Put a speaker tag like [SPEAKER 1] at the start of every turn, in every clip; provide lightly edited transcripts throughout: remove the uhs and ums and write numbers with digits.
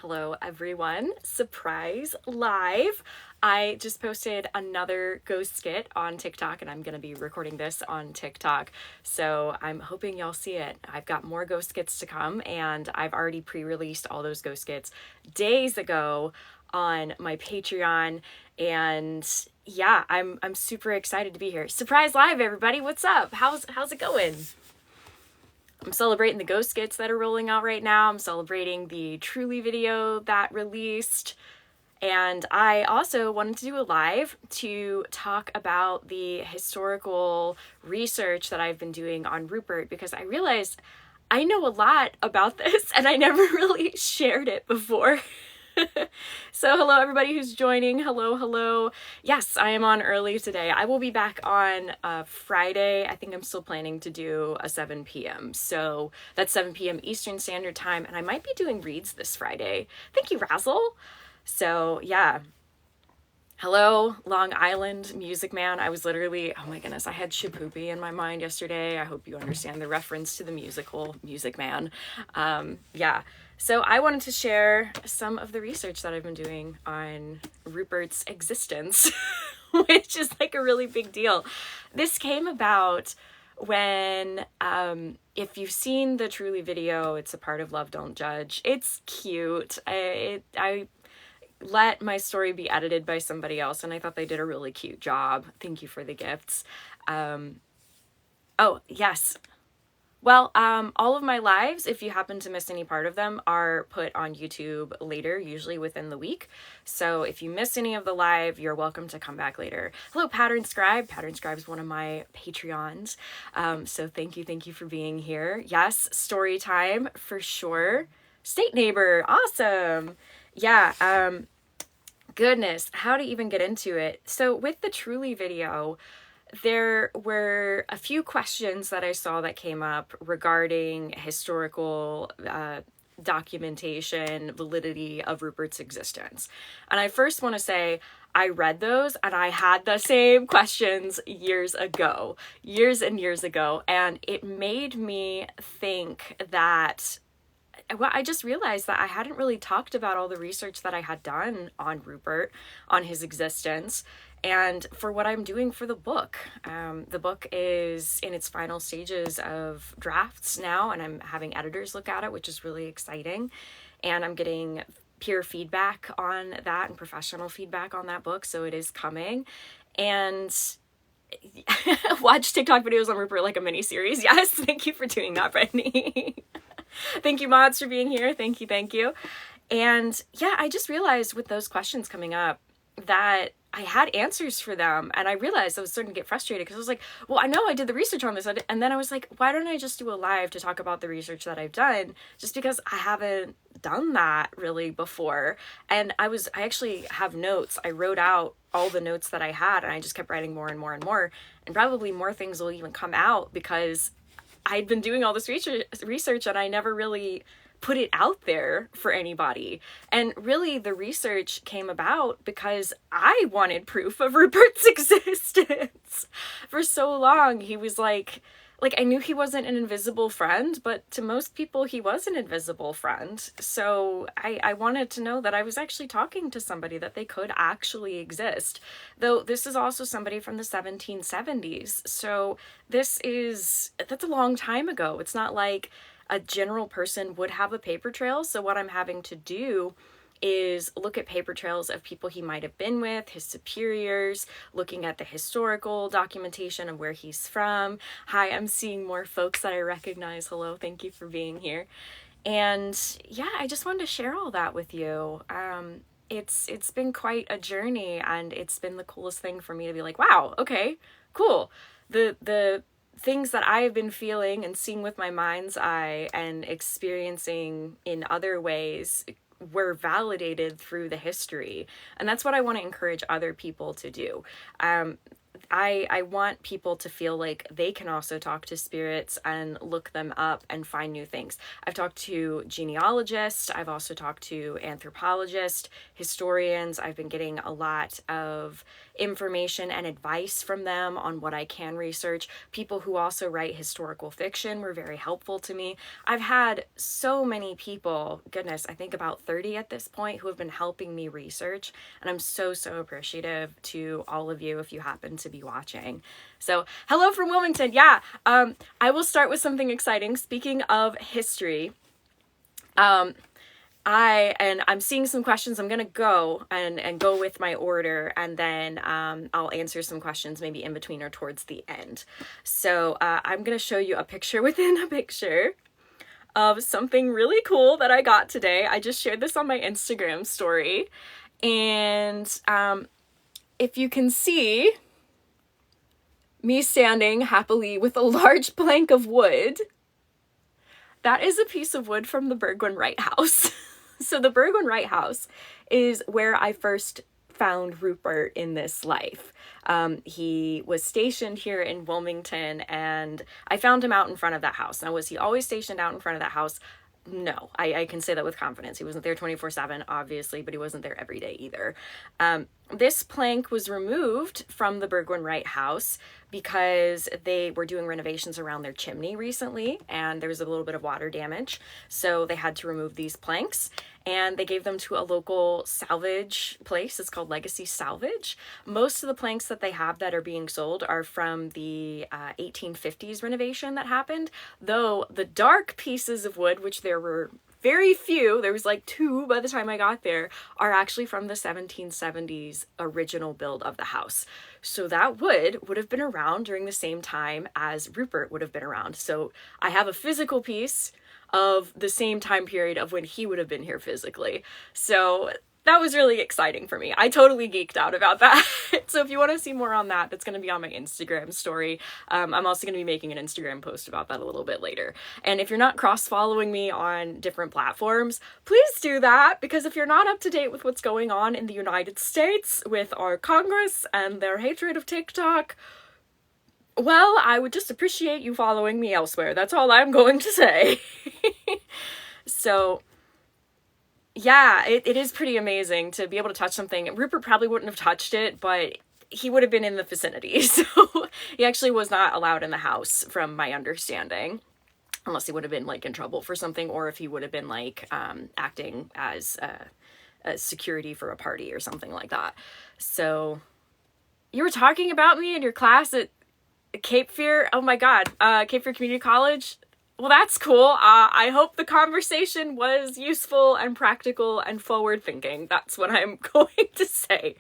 [SPEAKER 1] Hello everyone, surprise live. I just posted another ghost skit on TikTok and I'm going to be recording this on TikTok. So I'm hoping y'all see it. I've got more ghost skits to come and I've already pre-released all those ghost skits days ago on my Patreon. And yeah, I'm super excited to be here. Surprise live everybody. What's up? How's it going? I'm celebrating the ghost skits that are rolling out right now. I'm celebrating the Truly video that released. And I also wanted to do a live to talk about the historical research that I've been doing on Rupert, because I realized I know a lot about this and I never really shared it before. So hello everybody who's joining. Hello. Yes, I am on early today. I will be back on Friday. I think I'm still planning to do a 7 p.m. So that's 7 p.m. Eastern Standard Time. And I might be doing reads this Friday. Thank you, Razzle. So yeah. Hello, Long Island Music Man. I was literally, oh my goodness, I had Shapoopy in my mind yesterday. I hope you understand the reference to the musical Music Man. Yeah. So I wanted to share some of the research that I've been doing on Rupert's existence, which is like a really big deal. This came about when, if you've seen the Truly video, it's a part of Love Don't Judge. It's cute. I let my story be edited by somebody else, and I thought they did a really cute job. Thank you for the gifts. Oh, yes. Well, all of my lives, if you happen to miss any part of them, are put on YouTube later, usually within the week. So if you miss any of the live, you're welcome to come back later. Hello, Pattern Scribe. Pattern Scribe is one of my Patreons. So thank you for being here. Yes, story time for sure. State Neighbor, awesome. Yeah, goodness, how to even get into it. So with the Truly video, there were a few questions that I saw that came up regarding historical documentation, validity of Rupert's existence. And I first want to say, I read those and I had the same questions years and years ago. And it made me think that, well, I just realized that I hadn't really talked about all the research that I had done on Rupert, on his existence, and for what I'm doing for the book. The book is in its final stages of drafts now, and I'm having editors look at it, which is really exciting. And I'm getting peer feedback on that and professional feedback on that book, so it is coming. And watch TikTok videos on Rupert like a mini series. Yes, thank you for doing that, Brittany. Thank you, mods, for being here. Thank you. And yeah, I just realized with those questions coming up that I had answers for them, and I realized I was starting to get frustrated because I was like, well, I know I did the research on this, and then I was like, why don't I just do a live to talk about the research that I've done, just because I haven't done that really before. And I actually have notes. I wrote out all the notes that I had, and I just kept writing more and more and more, and probably more things will even come out because I'd been doing all this research and I never really put it out there for anybody. And really the research came about because I wanted proof of Rupert's existence. For so long, he was like I knew he wasn't an invisible friend, but to most people he was an invisible friend. So I wanted to know that I was actually talking to somebody, that they could actually exist. Though this is also somebody from the 1770s. So that's a long time ago. It's not like a general person would have a paper trail. So what I'm having to do is look at paper trails of people he might have been with, his superiors, looking at the historical documentation of where he's from. Hi, I'm seeing more folks that I recognize. Hello, thank you for being here. And yeah, I just wanted to share all that with you. It's been quite a journey, and it's been the coolest thing for me to be like, wow, okay, cool. The things that I've been feeling and seeing with my mind's eye and experiencing in other ways were validated through the history. And that's what I want to encourage other people to do. I want people to feel like they can also talk to spirits and look them up and find new things. I've talked to genealogists. I've also talked to anthropologists, historians. I've been getting a lot of information and advice from them on what I can research. People who also write historical fiction were very helpful to me. I've had so many people, goodness, I think about 30 at this point, who have been helping me research. And I'm so appreciative to all of you if you happen to be watching. So hello from Wilmington. Yeah, I will start with something exciting. Speaking of history, I'm seeing some questions. I'm going to go and go with my order, and then I'll answer some questions maybe in between or towards the end. So I'm going to show you a picture within a picture of something really cool that I got today. I just shared this on my Instagram story. And if you can see me standing happily with a large plank of wood, that is a piece of wood from the Burgwyn Wright house. So the Burgwyn Wright house is where I first found Rupert in this life. He was stationed here in Wilmington, and I found him out in front of that house. Now, was he always stationed out in front of that house? No, I can say that with confidence. He wasn't there 24/7, obviously, but he wasn't there every day either. This plank was removed from the Burgwyn Wright house because they were doing renovations around their chimney recently, and there was a little bit of water damage. So they had to remove these planks, and they gave them to a local salvage place. It's called Legacy Salvage. Most of the planks that they have that are being sold are from the 1850s renovation that happened, though the dark pieces of wood, which there were very few, there was like 2 by the time I got there, are actually from the 1770s original build of the house. So that wood would have been around during the same time as Rupert would have been around. So I have a physical piece of the same time period of when he would have been here physically. So that was really exciting for me. I totally geeked out about that. So if you want to see more on that, that's going to be on my Instagram story. I'm also going to be making an Instagram post about that a little bit later. And if you're not cross-following me on different platforms, please do that, because if you're not up to date with what's going on in the United States with our Congress and their hatred of TikTok, well, I would just appreciate you following me elsewhere. That's all I'm going to say. So yeah, it is pretty amazing to be able to touch something. Rupert probably wouldn't have touched it, but he would have been in the vicinity. So he actually was not allowed in the house, from my understanding, unless he would have been like in trouble for something, or if he would have been like acting as a security for a party or something like that. So you were talking about me in your class at Cape Fear. Oh my God, Cape Fear Community College. Well, that's cool. I hope the conversation was useful and practical and forward-thinking. That's what I'm going to say.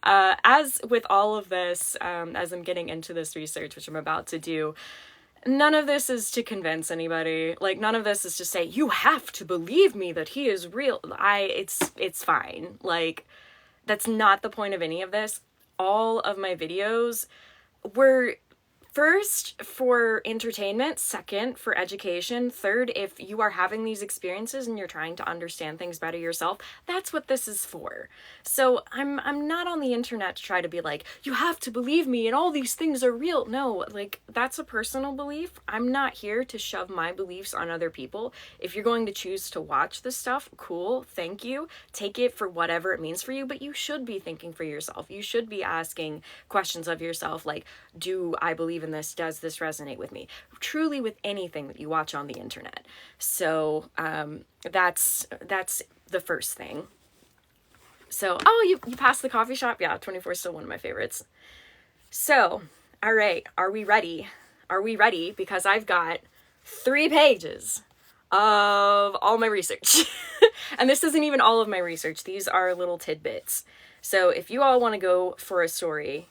[SPEAKER 1] As with all of this, as I'm getting into this research, which I'm about to do, none of this is to convince anybody. Like, none of this is to say, you have to believe me that he is real. It's fine. Like, that's not the point of any of this. All of my videos were, first, for entertainment, second, for education, third, if you are having these experiences and you're trying to understand things better yourself, that's what this is for. So I'm not on the internet to try to be like, you have to believe me and all these things are real. No, like, that's a personal belief. I'm not here to shove my beliefs on other people. If you're going to choose to watch this stuff, cool, thank you. Take it for whatever it means for you, but you should be thinking for yourself. You should be asking questions of yourself like, do I believe in this? Does this resonate with me? Truly, with anything that you watch on the internet. So that's the first thing. So, oh, you passed the coffee shop? Yeah, 24 is still one of my favorites. So, all right, are we ready? Are we ready? Because I've got 3 pages of all my research. And this isn't even all of my research. These are little tidbits. So if you all want to go for a story,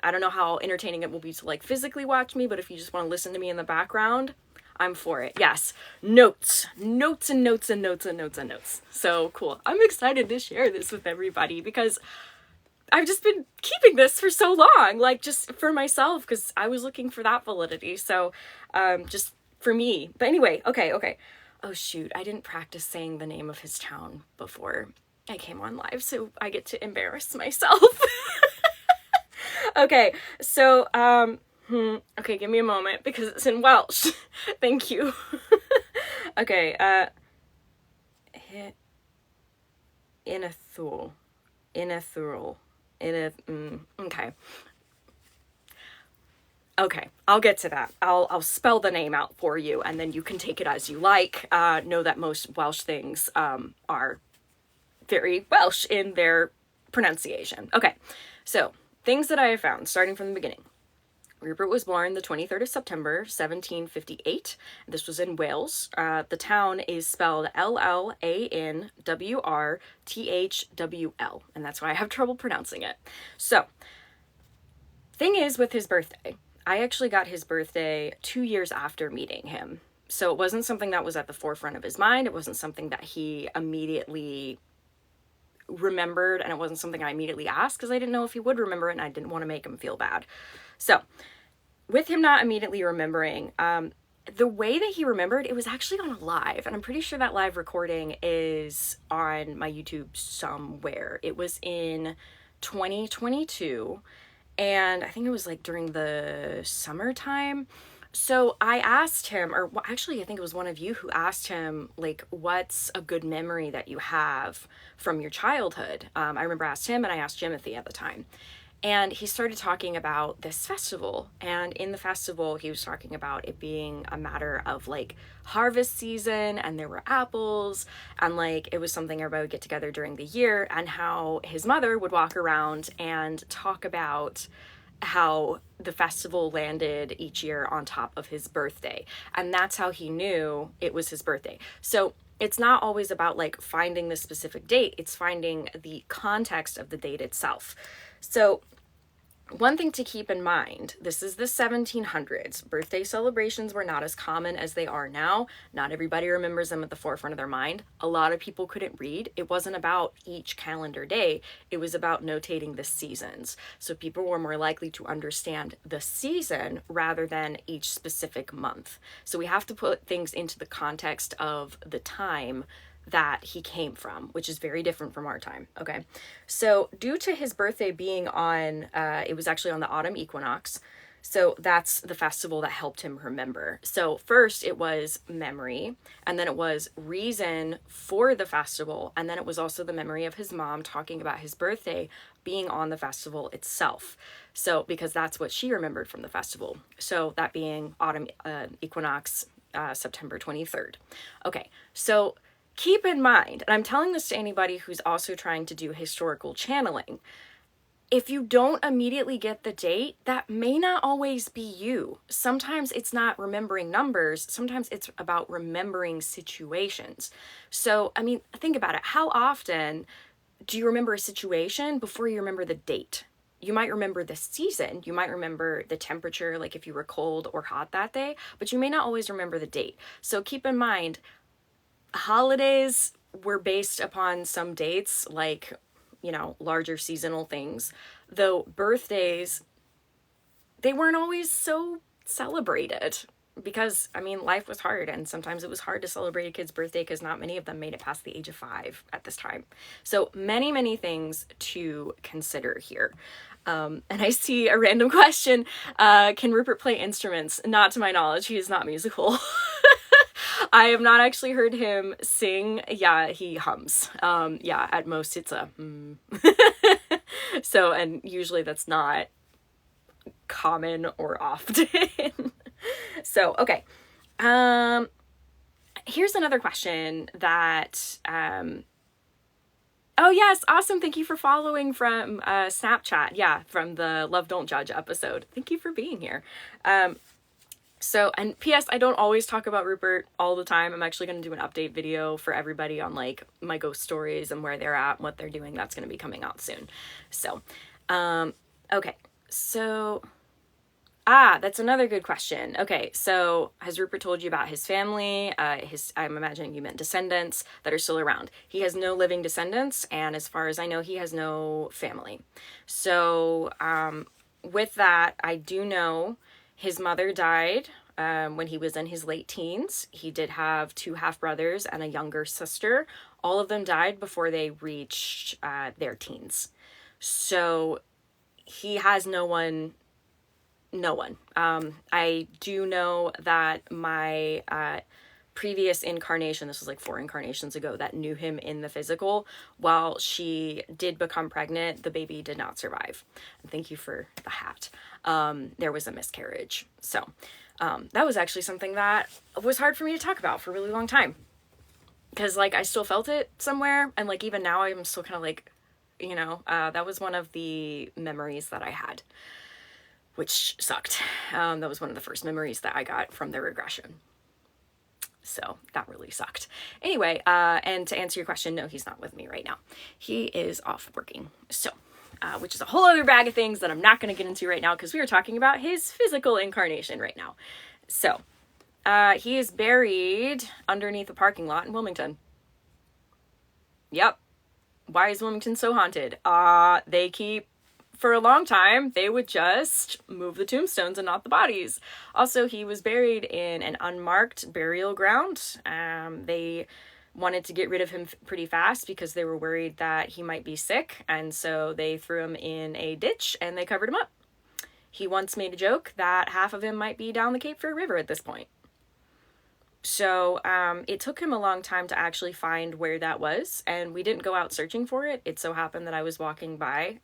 [SPEAKER 1] I don't know how entertaining it will be to like physically watch me, but if you just want to listen to me in the background, I'm for it. Yes. Notes and notes and notes and notes and notes. So cool. I'm excited to share this with everybody because I've just been keeping this for so long, like just for myself, because I was looking for that validity. So just for me. But anyway, okay. Oh shoot, I didn't practice saying the name of his town before I came on live, so I get to embarrass myself. Okay, so, okay, give me a moment because it's in Welsh. Thank you. Okay, Llanwrthwl. Llanwrthwl. Okay. Okay, I'll get to that. I'll spell the name out for you, and then you can take it as you like. Know that most Welsh things are very Welsh in their pronunciation. Okay, so things that I have found, starting from the beginning. Rupert was born the 23rd of September, 1758. This was in Wales. The town is spelled Llanwrthwl, and that's why I have trouble pronouncing it. So, thing is with his birthday, I actually got his birthday 2 years after meeting him. So it wasn't something that was at the forefront of his mind. It wasn't something that he immediately remembered, and it wasn't something I immediately asked because I didn't know if he would remember it and I didn't want to make him feel bad. So with him not immediately remembering, the way that he remembered, it was actually on a live, and I'm pretty sure that live recording is on my YouTube somewhere. It was in 2022, and I think it was like during the summertime. So I asked him, or well, actually I think it was one of you who asked him, like, what's a good memory that you have from your childhood? I remember I asked him, and I asked Jimothy at the time. And he started talking about this festival. And in the festival, he was talking about it being a matter of like harvest season, and there were apples, and like it was something everybody would get together during the year, and how his mother would walk around and talk about how the festival landed each year on top of his birthday. And that's how he knew it was his birthday. So it's not always about like finding the specific date, it's finding the context of the date itself. So one thing to keep in mind, this is the 1700s. Birthday celebrations were not as common as they are now. Not everybody remembers them at the forefront of their mind. A lot of people couldn't read. It wasn't about each calendar day. It was about notating the seasons. So people were more likely to understand the season rather than each specific month. So we have to put things into the context of the time that he came from, which is very different from our time. Okay, so due to his birthday being on, it was actually on the autumn equinox, so that's the festival that helped him remember. So first it was memory, and then it was reason for the festival, and then it was also the memory of his mom talking about his birthday being on the festival itself. So because that's what she remembered from the festival. So that being autumn equinox, September 23rd. Okay, so keep in mind, and I'm telling this to anybody who's also trying to do historical channeling, if you don't immediately get the date, that may not always be you. Sometimes it's not remembering numbers, sometimes it's about remembering situations. So, I mean, think about it. How often do you remember a situation before you remember the date? You might remember the season, you might remember the temperature, like if you were cold or hot that day, but you may not always remember the date. So keep in mind, holidays were based upon some dates, like, you know, larger seasonal things, though birthdays, they weren't always so celebrated because, I mean, life was hard, and sometimes it was hard to celebrate a kid's birthday because not many of them made it past the age of 5 at this time. So many things to consider here. And I see a random question. Can Rupert play instruments? Not to my knowledge. He is not musical. I have not actually heard him sing. Yeah, he hums. Yeah, at most it's a So, and usually that's not common or often. So, okay. Here's another question that, oh yes, awesome. Thank you for following from Snapchat. Yeah, from the Love Don't Judge episode. Thank you for being here. So, and P.S. I don't always talk about Rupert all the time. I'm actually going to do an update video for everybody on like my ghost stories and where they're at and what they're doing. That's going to be coming out soon. So, okay. So, that's another good question. Okay. So has Rupert told you about his family? I'm imagining you meant descendants that are still around. He has no living descendants. And as far as I know, he has no family. So, with that, I do know his mother died when he was in his late teens. He did have 2 half-brothers and a younger sister. All of them died before they reached their teens. So he has no one. I do know that my previous incarnation, this was like 4 incarnations ago, that knew him in the physical, while she did become pregnant, the baby did not survive. And thank you for the hat. There was a miscarriage. So that was actually something that was hard for me to talk about for a really long time. Because, like, I still felt it somewhere. And, like, even now I'm still kind of like, you know, that was one of the memories that I had, which sucked. That was one of the first memories that I got from the regression. So that really sucked. Anyway, and to answer your question, no, he's not with me right now. He is off working. So, which is a whole other bag of things that I'm not going to get into right now because we are talking about his physical incarnation right now. So, he is buried underneath a parking lot in Wilmington. Yep. Why is Wilmington so haunted? For a long time, they would just move the tombstones and not the bodies. Also, he was buried in an unmarked burial ground. They wanted to get rid of him pretty fast because they were worried that he might be sick. And so they threw him in a ditch and they covered him up. He once made a joke that half of him might be down the Cape Fear River at this point. So it took him a long time to actually find where that was. And we didn't go out searching for it. It so happened that I was walking by.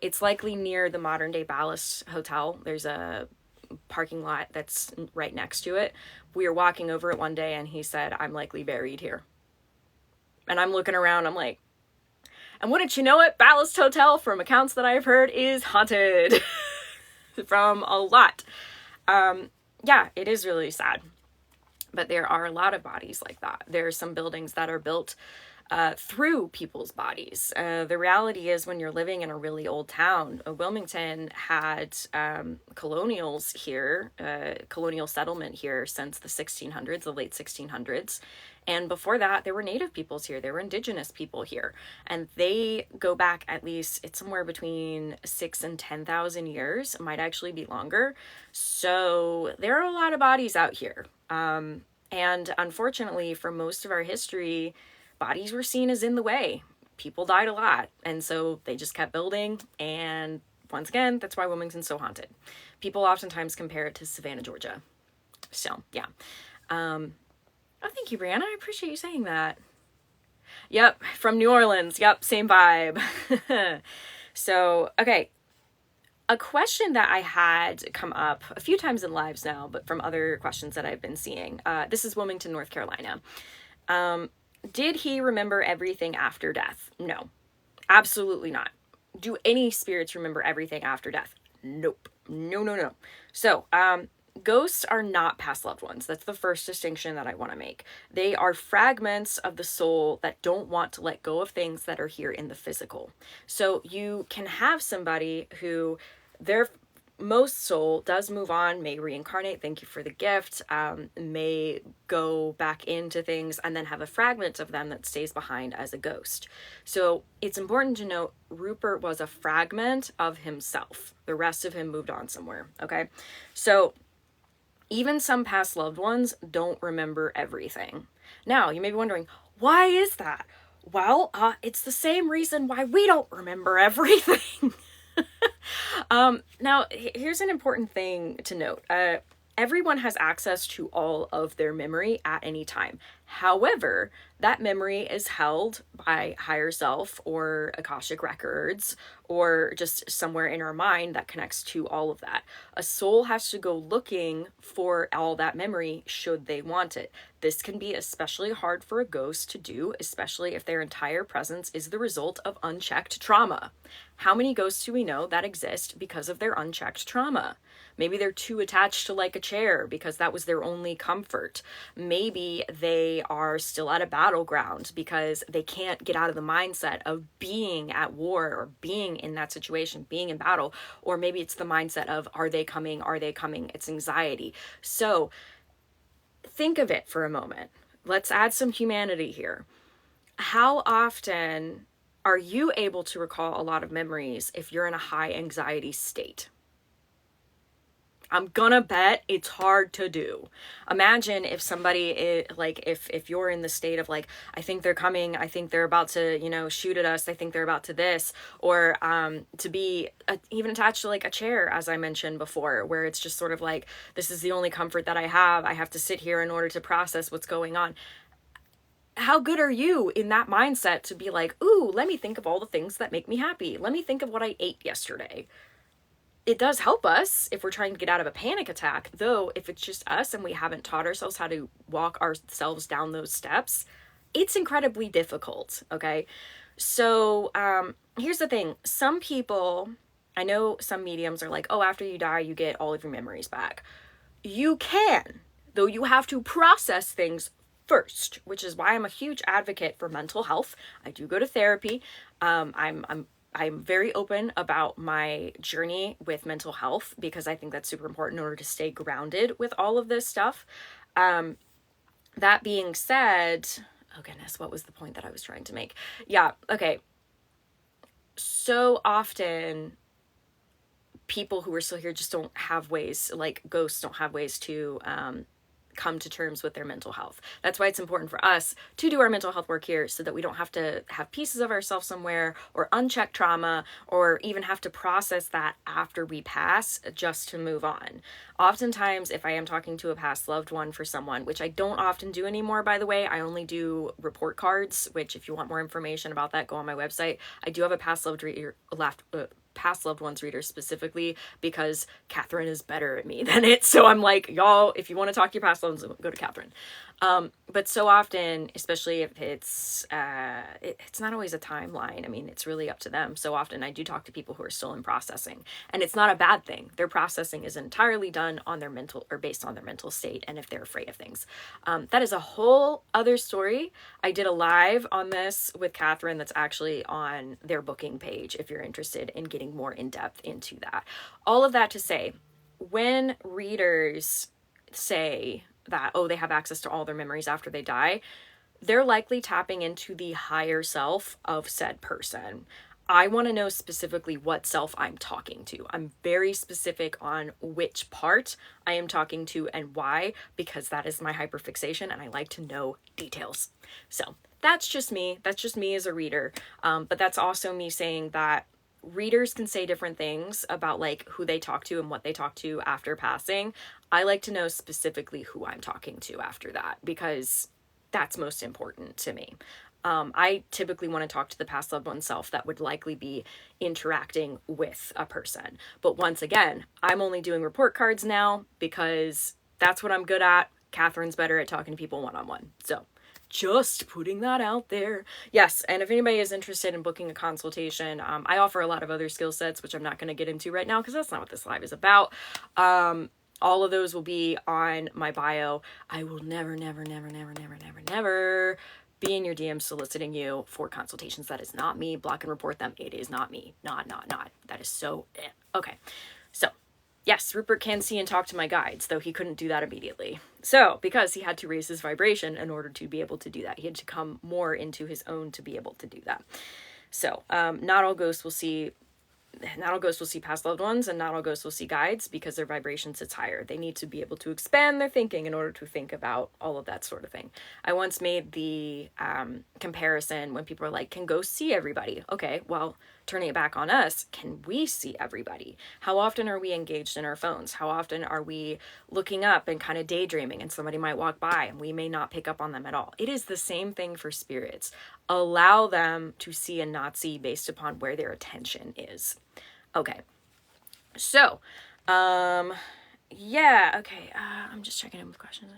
[SPEAKER 1] It's likely near the modern day Ballast Hotel. There's a parking lot that's right next to it. We were walking over it one day and he said, "I'm likely buried here." And I'm looking around, I'm like, and wouldn't you know it, Ballast Hotel, from accounts that I've heard, is haunted from a lot. Yeah, it is really sad. But there are a lot of bodies like that. There are some buildings that are built through people's bodies. The reality is when you're living in a really old town, Wilmington had colonials here, colonial settlement here since the 1600s, the late 1600s. And before that, there were native peoples here. There were indigenous people here. And they go back at least, it's somewhere between 6,000 and 10,000 years. It might actually be longer. So there are a lot of bodies out here. And unfortunately, for most of our history, bodies were seen as in the way. People died a lot. And so they just kept building. And once again, that's why Wilmington's so haunted. People oftentimes compare it to Savannah, Georgia. So, yeah. Oh, thank you, Brianna. I appreciate you saying that. Yep, from New Orleans. Yep, same vibe. So, okay. A question that I had come up a few times in lives now, but from other questions that I've been seeing. This is Wilmington, North Carolina. Did he remember everything after death? No, absolutely not. Do any spirits remember everything after death? Nope. No. So, ghosts are not past loved ones. That's the first distinction that I want to make. They are fragments of the soul that don't want to let go of things that are here in the physical. So you can have somebody who their most soul does move on, may reincarnate, thank you for the gift, may go back into things and then have a fragment of them that stays behind as a ghost. So it's important to note Rupert was a fragment of himself. The rest of him moved on somewhere, okay? So even some past loved ones don't remember everything. Now, you may be wondering, why is that? Well, it's the same reason why we don't remember everything. Now, here's an important thing to note. Everyone has access to all of their memory at any time. However, that memory is held by higher self or Akashic records or just somewhere in our mind that connects to all of that. A soul has to go looking for all that memory should they want it. This can be especially hard for a ghost to do, especially if their entire presence is the result of unchecked trauma. How many ghosts do we know that exist because of their unchecked trauma? Maybe they're too attached to like a chair because that was their only comfort. Maybe they are still at a battleground because they can't get out of the mindset of being at war or being in that situation, being in battle. Or maybe it's the mindset of, are they coming? Are they coming? It's anxiety. So think of it for a moment. Let's add some humanity here. How often are you able to recall a lot of memories if you're in a high anxiety state? I'm gonna bet it's hard to do. Imagine if somebody is like, if you're in the state of like, I think they're coming, I think they're about to, you know, shoot at us, I think they're about to this, or to be even attached to like a chair, as I mentioned before, where it's just sort of like, this is the only comfort that I have to sit here in order to process what's going on. How good are you in that mindset to be like, ooh, let me think of all the things that make me happy. Let me think of what I ate yesterday. It does help us if we're trying to get out of a panic attack, though if it's just us and we haven't taught ourselves how to walk ourselves down those steps, it's incredibly difficult, okay? So here's the thing. Some people, I know some mediums are like, oh, after you die, you get all of your memories back. You can, though you have to process things first, which is why I'm a huge advocate for mental health. I do go to therapy. I'm very open about my journey with mental health because I think that's super important in order to stay grounded with all of this stuff. That being said, oh goodness, what was the point that I was trying to make? Yeah, okay. So often people who are still here just don't have ways, like ghosts don't have ways to come to terms with their mental health. That's why it's important for us to do our mental health work here so that we don't have to have pieces of ourselves somewhere or unchecked trauma or even have to process that after we pass just to move on. Oftentimes, if I am talking to a past loved one for someone, which I don't often do anymore, by the way, I only do report cards, which if you want more information about that, go on my website. I do have a past loved ones reader specifically because Catherine is better at me than it. So I'm like, y'all, if you want to talk to your past loved ones, go to Catherine. But so often, especially if it's not always a timeline. I mean, it's really up to them. So often I do talk to people who are still in processing, and it's not a bad thing. Their processing is entirely done on their mental or based on their mental state. And if they're afraid of things, that is a whole other story. I did a live on this with Catherine. That's actually on their booking page. If you're interested in getting more in depth into that, all of that to say, when readers say that, oh, they have access to all their memories after they die, they're likely tapping into the higher self of said person. I want to know specifically what self I'm talking to. I'm very specific on which part I am talking to and why, because that is my hyperfixation and I like to know details. So that's just me. That's just me as a reader. But that's also me saying that readers can say different things about like who they talk to and what they talk to after passing. I like to know specifically who I'm talking to after that because that's most important to me. I typically want to talk to the past loved one self that would likely be interacting with a person. But once again, I'm only doing report cards now because that's what I'm good at. Catherine's better at talking to people one-on-one. So just putting that out there. Yes, and if anybody is interested in booking a consultation, I offer a lot of other skill sets, which I'm not going to get into right now because that's not what this live is about. All of those will be on my bio. I will never be in your DMs soliciting you for consultations. That is not me. Block and report them. It is not me. Not. That is so... Okay. So, yes, Rupert can see and talk to my guides, though he couldn't do that immediately. So, because he had to raise his vibration in order to be able to do that. He had to come more into his own to be able to do that. So, not all ghosts will see past loved ones, and not all ghosts will see guides because their vibration sits higher. They need to be able to expand their thinking in order to think about all of that sort of thing. I once made the comparison when people are like, can ghosts see everybody? Okay, well, turning it back on us, can we see everybody? How often are we engaged in our phones? How often are we looking up and kind of daydreaming and somebody might walk by and we may not pick up on them at all? It is the same thing for spirits. Allow them to see and not see based upon where their attention is. Okay. So, yeah, okay. I'm just checking in with questions.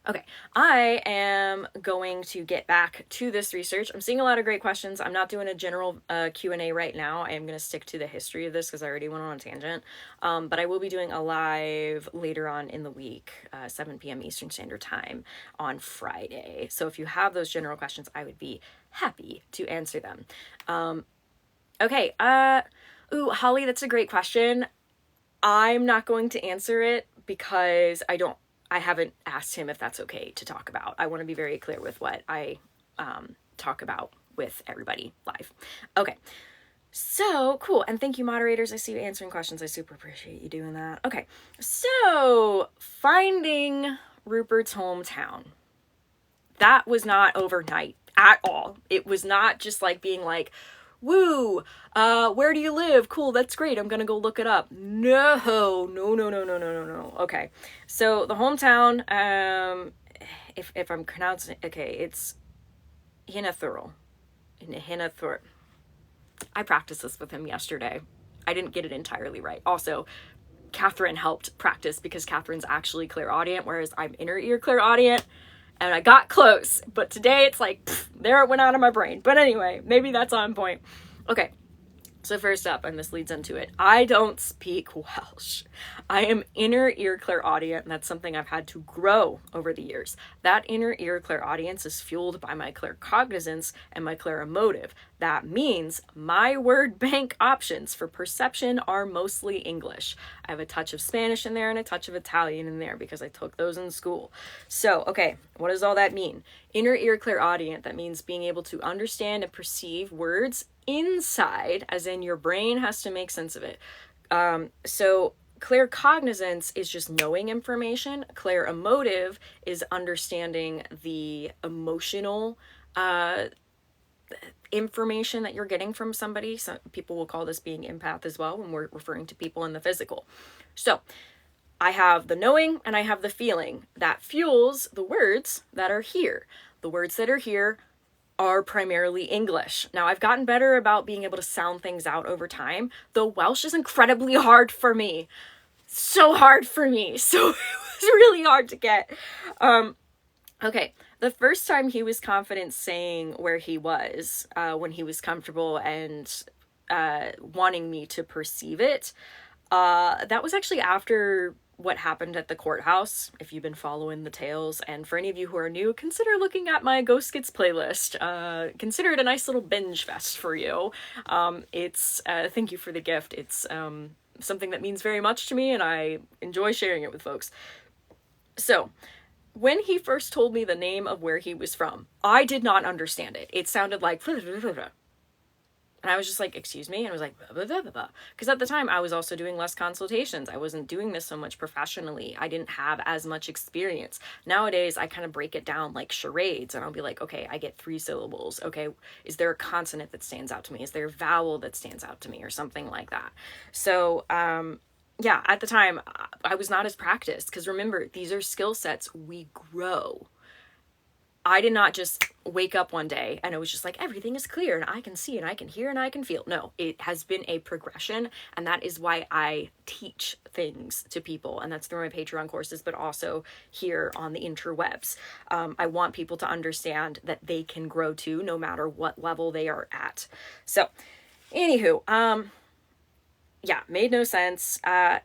[SPEAKER 1] Okay, I am going to get back to this research. I'm seeing a lot of great questions. I'm not doing a general Q&A right now. I am going to stick to the history of this because I already went on a tangent. But I will be doing a live later on in the week, 7 p.m. Eastern Standard Time on Friday. So if you have those general questions, I would be happy to answer them. Okay, ooh, Holly, that's a great question. I'm not going to answer it because I haven't asked him if that's okay to talk about. I want to be very clear with what I talk about with everybody live. Okay. So cool. And thank you, moderators. I see you answering questions. I super appreciate you doing that. Okay. So finding Rupert's hometown. That was not overnight at all. It was not just like being like, woo, where do you live? Cool, that's great. I'm gonna go look it up. No. Okay. So the hometown, if I'm pronouncing it, okay, it's Llanwrthwl. Llanwrthwl. I practiced this with him yesterday. I didn't get it entirely right. Also, Catherine helped practice because Catherine's actually clairaudient, whereas I'm inner ear clairaudient, and I got close. But today it's like, there it went out of my brain. But anyway, maybe that's on point. Okay. So first up, and this leads into it, I don't speak Welsh. I am inner ear clairaudient, and that's something I've had to grow over the years. That inner ear clairaudience is fueled by my claircognizance and my clairemotive. That means my word bank options for perception are mostly English. I have a touch of Spanish in there and a touch of Italian in there because I took those in school. So, okay, what does all that mean? Inner ear clairaudient, that means being able to understand and perceive words inside, as in your brain has to make sense of it. So claircognizance is just knowing information. Clairemotive is understanding the emotional information that you're getting from somebody. Some people will call this being empath as well when we're referring to people in the physical. So I have the knowing and I have the feeling that fuels the words that are here. The words that are here are primarily English. Now, I've gotten better about being able to sound things out over time, though Welsh is incredibly hard for me. So hard for me. So it was really hard to get. Okay, the first time he was confident saying where he was, when he was comfortable and wanting me to perceive it, that was actually after what happened at the courthouse, if you've been following the tales. And for any of you who are new, consider looking at my Ghost Skits playlist. Consider it a nice little binge fest for you. It's thank you for the gift. It's something that means very much to me, and I enjoy sharing it with folks. So when he first told me the name of where he was from, I did not understand it. It sounded like and I was just like, excuse me? And I was like, because at the time I was also doing less consultations. I wasn't doing this so much professionally. I didn't have as much experience. Nowadays, I kind of break it down like charades, and I'll be like, okay, I get 3 syllables. Okay, is there a consonant that stands out to me? Is there a vowel that stands out to me, or something like that? So, yeah, at the time, I was not as practiced, because remember, these are skill sets we grow. I did not just wake up one day and it was just like, everything is clear and I can see and I can hear and I can feel. No, it has been a progression, and that is why I teach things to people, and that's through my Patreon courses, but also here on the interwebs. I want people to understand that they can grow too, no matter what level they are at. So, anywho, yeah, made no sense.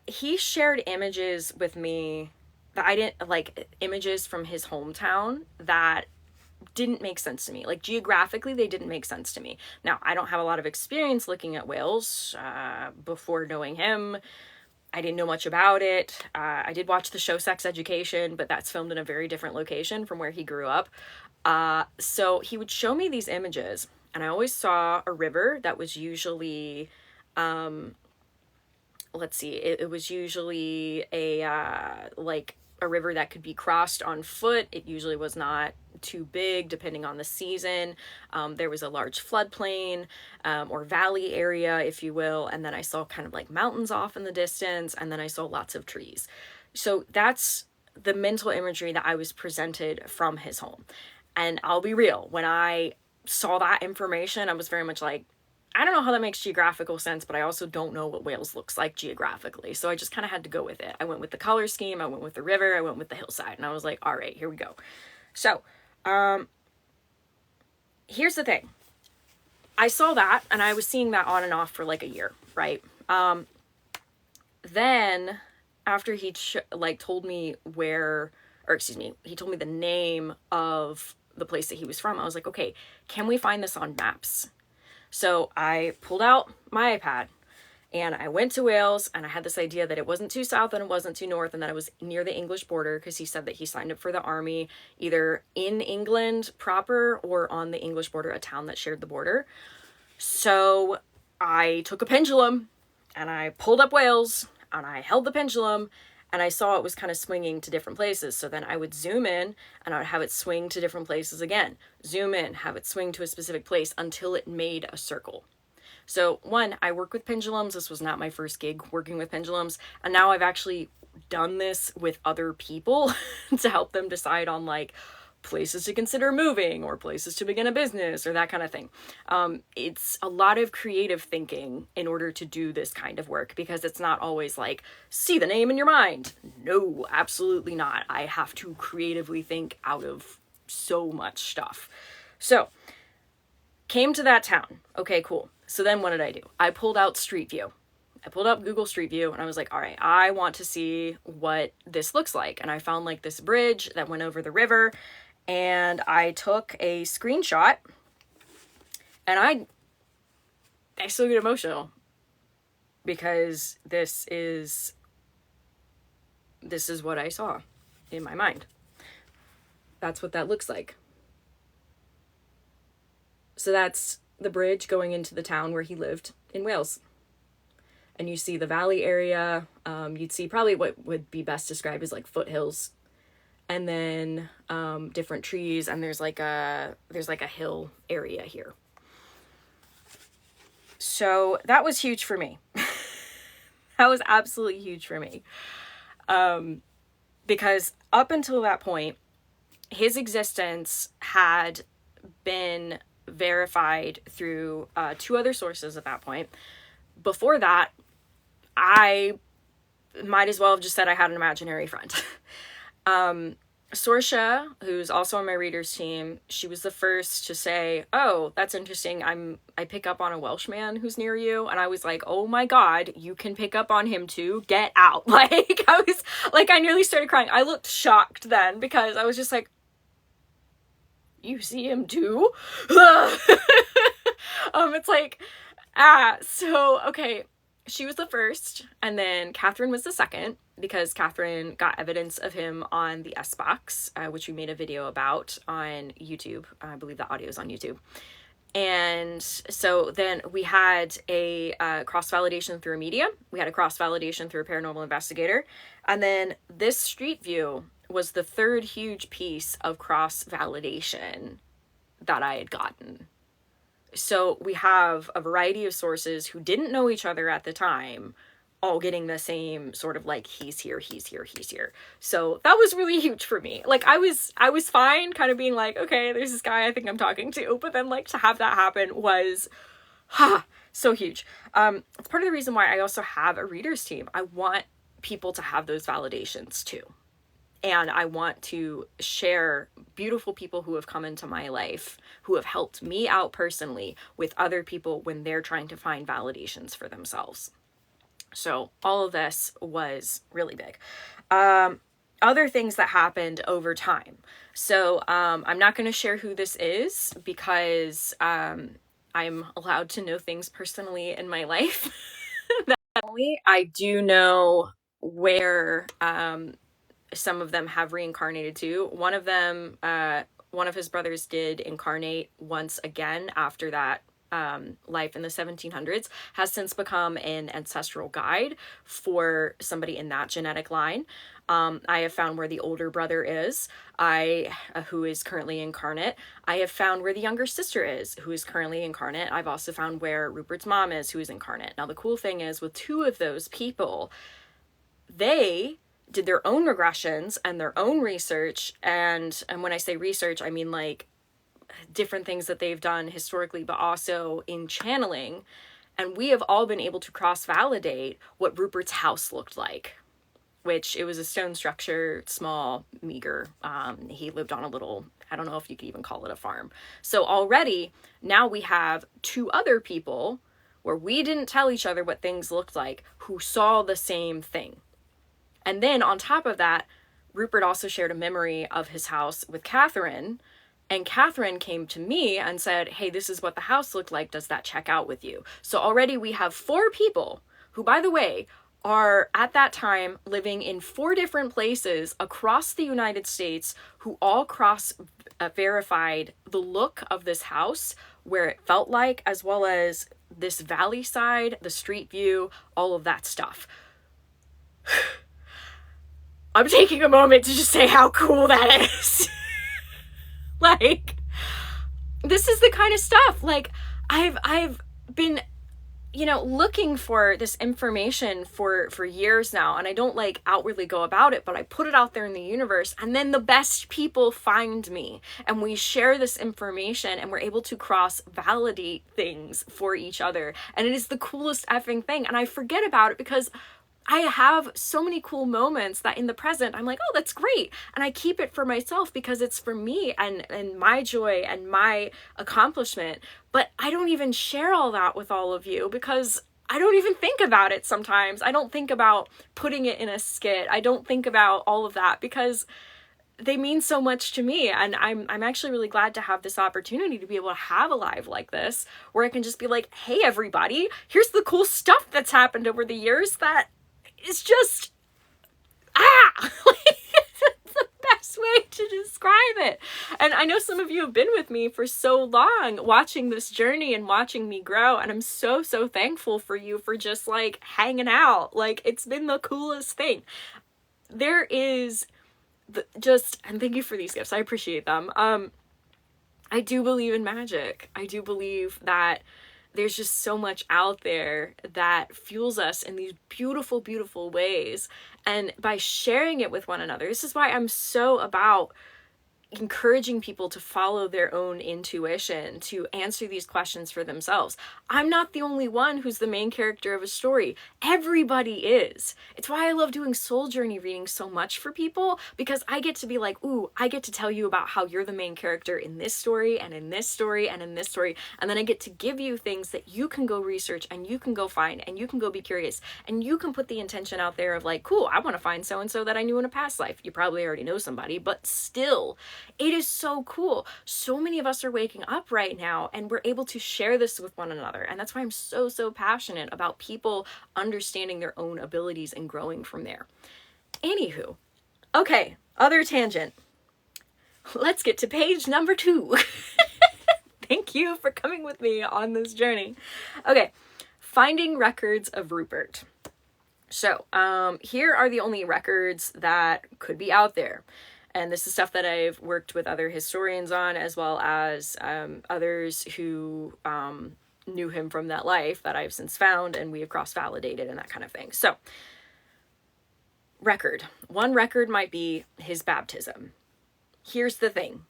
[SPEAKER 1] He shared images with me that I didn't like, images from his hometown that didn't make sense to me. Like, geographically, they didn't make sense to me. Now, I don't have a lot of experience looking at Wales. Before knowing him, I didn't know much about it. I did watch the show Sex Education, but that's filmed in a very different location from where he grew up. So he would show me these images, and I always saw a river that was usually, let's see, it was usually like a river that could be crossed on foot. It usually was not too big, depending on the season. There was a large floodplain, or valley area, if you will. And then I saw kind of like mountains off in the distance. And then I saw lots of trees. So that's the mental imagery that I was presented from his home. And I'll be real, when I saw that information, I was very much like, I don't know how that makes geographical sense, but I also don't know what Wales looks like geographically. So I just kind of had to go with it. I went with the color scheme. I went with the river. I went with the hillside. And I was like, all right, here we go. So, here's the thing. I saw that, and I was seeing that on and off for like a year, right? Then after he told me he told me the name of the place that he was from, I was like, okay, can we find this on maps? So I pulled out my iPad And I went to Wales, and I had this idea that it wasn't too south and it wasn't too north, and that it was near the English border, because he said that he signed up for the army either in England proper or on the English border, a town that shared the border. So I took a pendulum and I pulled up Wales and I held the pendulum, and I saw it was kind of swinging to different places. So then I would zoom in and I would have it swing to different places again. Zoom in, have it swing to a specific place until it made a circle. So one, I work with pendulums. This was not my first gig working with pendulums. And now I've actually done this with other people to help them decide on like places to consider moving or places to begin a business or that kind of thing. It's a lot of creative thinking in order to do this kind of work, because it's not always like, see the name in your mind. No, absolutely not. I have to creatively think out of so much stuff. So came to that town. Okay, cool. So then what did I do? I pulled out Street View. I pulled up Google Street View and I was like, all right, I want to see what this looks like. And I found like this bridge that went over the river, and I took a screenshot, and I still get emotional, because this is what I saw in my mind. That's what that looks like. So that's the bridge going into the town where he lived in Wales. And you see the valley area. You'd see probably what would be best described as like foothills, and then different trees, and there's like a hill area here. So that was huge for me. That was absolutely huge for me. Because up until that point, his existence had been verified through 2 other sources at that point. Before that, I might as well have just said I had an imaginary friend. Sorsha, who's also on my readers team, she was the first to say, oh, that's interesting. I pick up on a Welsh man who's near you. And I was like, oh my God, you can pick up on him too. Get out. Like, I nearly started crying. I looked shocked then, because I was just like, you see him too? It's like, so, okay. She was the first, and then Catherine was the second, because Catherine got evidence of him on the S-Box, which we made a video about on YouTube. I believe the audio is on YouTube. And so then we had a cross-validation through a medium. We had a cross-validation through a paranormal investigator. And then this Street View was the third huge piece of cross-validation that I had gotten. So we have a variety of sources who didn't know each other at the time, all getting the same sort of like, he's here, he's here, he's here. So that was really huge for me. Like I was fine kind of being like, okay, there's this guy I think I'm talking to, but then like to have that happen was so huge. It's part of the reason why I also have a readers team. I want people to have those validations too. And I want to share beautiful people who have come into my life, who have helped me out personally, with other people when they're trying to find validations for themselves. So all of this was really big. Other things that happened over time. So I'm not going to share who this is, because I'm allowed to know things personally in my life. I do know where some of them have reincarnated to. One of them, one of his brothers did incarnate once again after that life in the 1700s, has since become an ancestral guide for somebody in that genetic line. I have found where the older brother is, who is currently incarnate. I have found where the younger sister is, who is currently incarnate. I've also found where Rupert's mom is, who is incarnate. Now, the cool thing is with 2 of those people, they did their own regressions and their own research. And when I say research, I mean like different things that they've done historically, but also in channeling. And we have all been able to cross-validate what Rupert's house looked like, which it was a stone structure, small, meager. He lived on a little, I don't know if you could even call it a farm. So already now we have 2 other people where we didn't tell each other what things looked like, who saw the same thing. And then on top of that, Rupert also shared a memory of his house with Catherine, and Catherine came to me and said, hey, this is what the house looked like. Does that check out with you? So already we have 4 people who, by the way, are at that time living in 4 different places across the United States, who all verified the look of this house, where it felt like, as well as this valley side, the street view, all of that stuff. I'm taking a moment to just say how cool that is. Like, this is the kind of stuff, like, I've been, you know, looking for this information for years now, and I don't like outwardly go about it, but I put it out there in the universe, and then the best people find me, and we share this information, and we're able to cross-validate things for each other, and it is the coolest effing thing, and I forget about it because I have so many cool moments that in the present, I'm like, oh, that's great. And I keep it for myself because it's for me and my joy and my accomplishment. But I don't even share all that with all of you because I don't even think about it sometimes. I don't think about putting it in a skit. I don't think about all of that because they mean so much to me. And I'm actually really glad to have this opportunity to be able to have a live like this where I can just be like, hey, everybody, here's the cool stuff that's happened over the years that it's just, it's the best way to describe it. And I know some of you have been with me for so long, watching this journey and watching me grow. And I'm so, so thankful for you for just like hanging out. Like, it's been the coolest thing. There is and thank you for these gifts. I appreciate them. I do believe in magic. I do believe that there's just so much out there that fuels us in these beautiful, beautiful ways. And by sharing it with one another, this is why I'm so about encouraging people to follow their own intuition, to answer these questions for themselves. I'm not the only one who's the main character of a story. Everybody is. It's why I love doing soul journey readings so much for people, because I get to be like, ooh, I get to tell you about how you're the main character in this story and in this story and in this story. And then I get to give you things that you can go research and you can go find and you can go be curious and you can put the intention out there of like, cool, I want to find so-and-so that I knew in a past life. You probably already know somebody, but still, it is so cool. So many of us are waking up right now and we're able to share this with one another. And that's why I'm so, so passionate about people understanding their own abilities and growing from there. Anywho, okay, other tangent. Let's get to page number 2. Thank you for coming with me on this journey. Okay, finding records of Rupert. So, here are the only records that could be out there. And this is stuff that I've worked with other historians on, as well as others who knew him from that life that I've since found, and we have cross-validated and that kind of thing. So, record. One record might be his baptism. Here's the thing.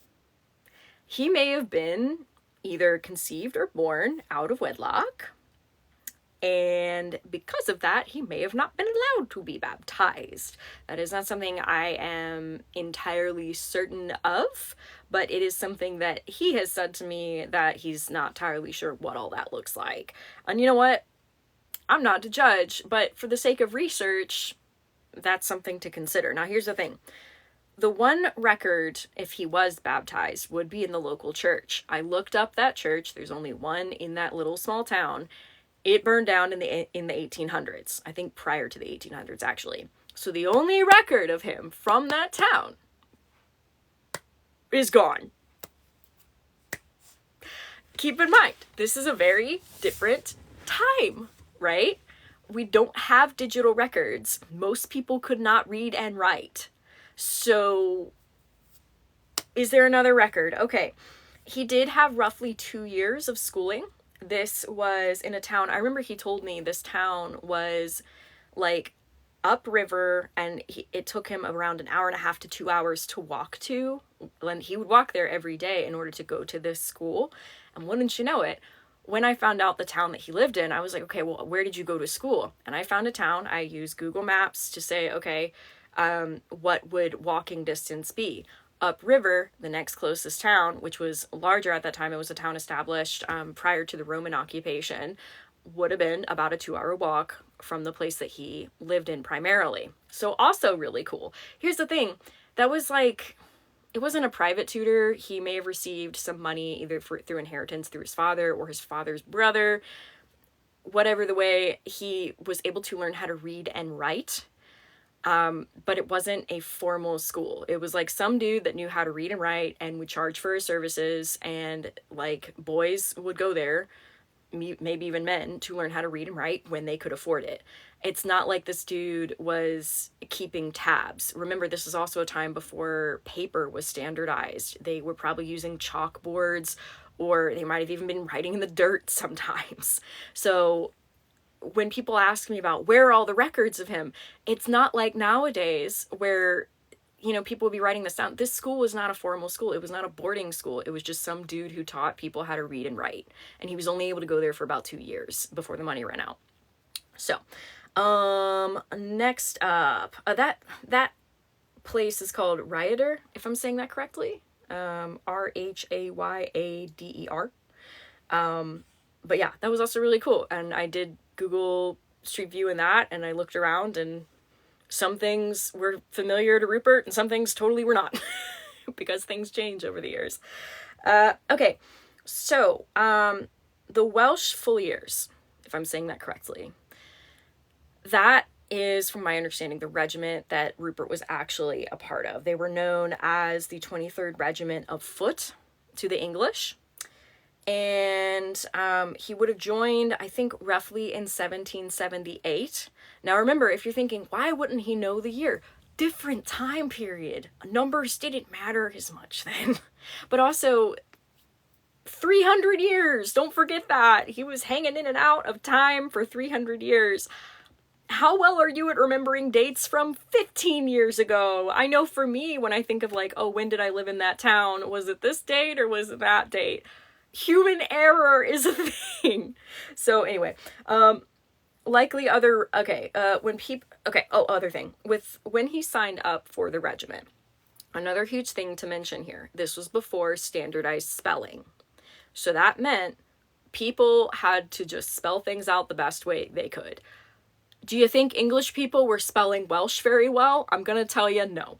[SPEAKER 1] He may have been either conceived or born out of wedlock, and because of that, he may have not been allowed to be baptized. That is not something I am entirely certain of, but it is something that he has said to me that he's not entirely sure what all that looks like. And you know what? I'm not to judge, but for the sake of research, that's something to consider. Now, here's the thing. The one record, if he was baptized, would be in the local church. I looked up that church. There's only one in that little small town. It burned down in the 1800s. I think prior to the 1800s, actually. So the only record of him from that town is gone. Keep in mind, this is a very different time, right? We don't have digital records. Most people could not read and write. So, is there another record? Okay, he did have roughly 2 years of schooling. This was in a town, I remember he told me this town was like upriver, and it took him around an hour and a half to 2 hours to walk to, and he would walk there every day in order to go to this school. And wouldn't you know it, when I found out the town that he lived in, I was like, okay, well, where did you go to school? And I found a town. I used Google Maps to say, okay, what would walking distance be? Upriver, the next closest town, which was larger at that time, it was a town established prior to the Roman occupation, would have been about a 2-hour walk from the place that he lived in primarily. So also really cool. Here's the thing, that was like, it wasn't a private tutor. He may have received some money either through inheritance through his father or his father's brother. whatever the way, he was able to learn how to read and write. But it wasn't a formal school. It was like some dude that knew how to read and write and would charge for his services, and like boys would go there, maybe even men, to learn how to read and write when they could afford it. It's not like this dude was keeping tabs. Remember, this is also a time before paper was standardized. They were probably using chalkboards, or they might have even been writing in the dirt sometimes. So when people ask me about where are all the records of him, it's not like nowadays where, you know, people would be writing this down. This school was not a formal school. It was not a boarding school. It was just some dude who taught people how to read and write. And he was only able to go there for about 2 years before the money ran out. So, next up, that place is called Rhyadr, if I'm saying that correctly. Rhaywader. But yeah, that was also really cool. And I did Google Street View in that, and I looked around, and some things were familiar to Rupert and some things totally were not because things change over the years. Okay, so the Welsh Fusiliers, if I'm saying that correctly, that is, from my understanding, the regiment that Rupert was actually a part of. They were known as the 23rd Regiment of Foot to the English. And he would have joined, I think, roughly in 1778. Now remember, if you're thinking, why wouldn't he know the year? Different time period. Numbers didn't matter as much then. But also, 300 years, don't forget that. He was hanging in and out of time for 300 years. How well are you at remembering dates from 15 years ago? I know for me, when I think of like, oh, when did I live in that town? Was it this date or was it that date? Human error is a thing. So anyway, likely other, other thing. When he signed up for the regiment, another huge thing to mention here, this was before standardized spelling. So that meant people had to just spell things out the best way they could. Do you think English people were spelling Welsh very well? I'm going to tell you no.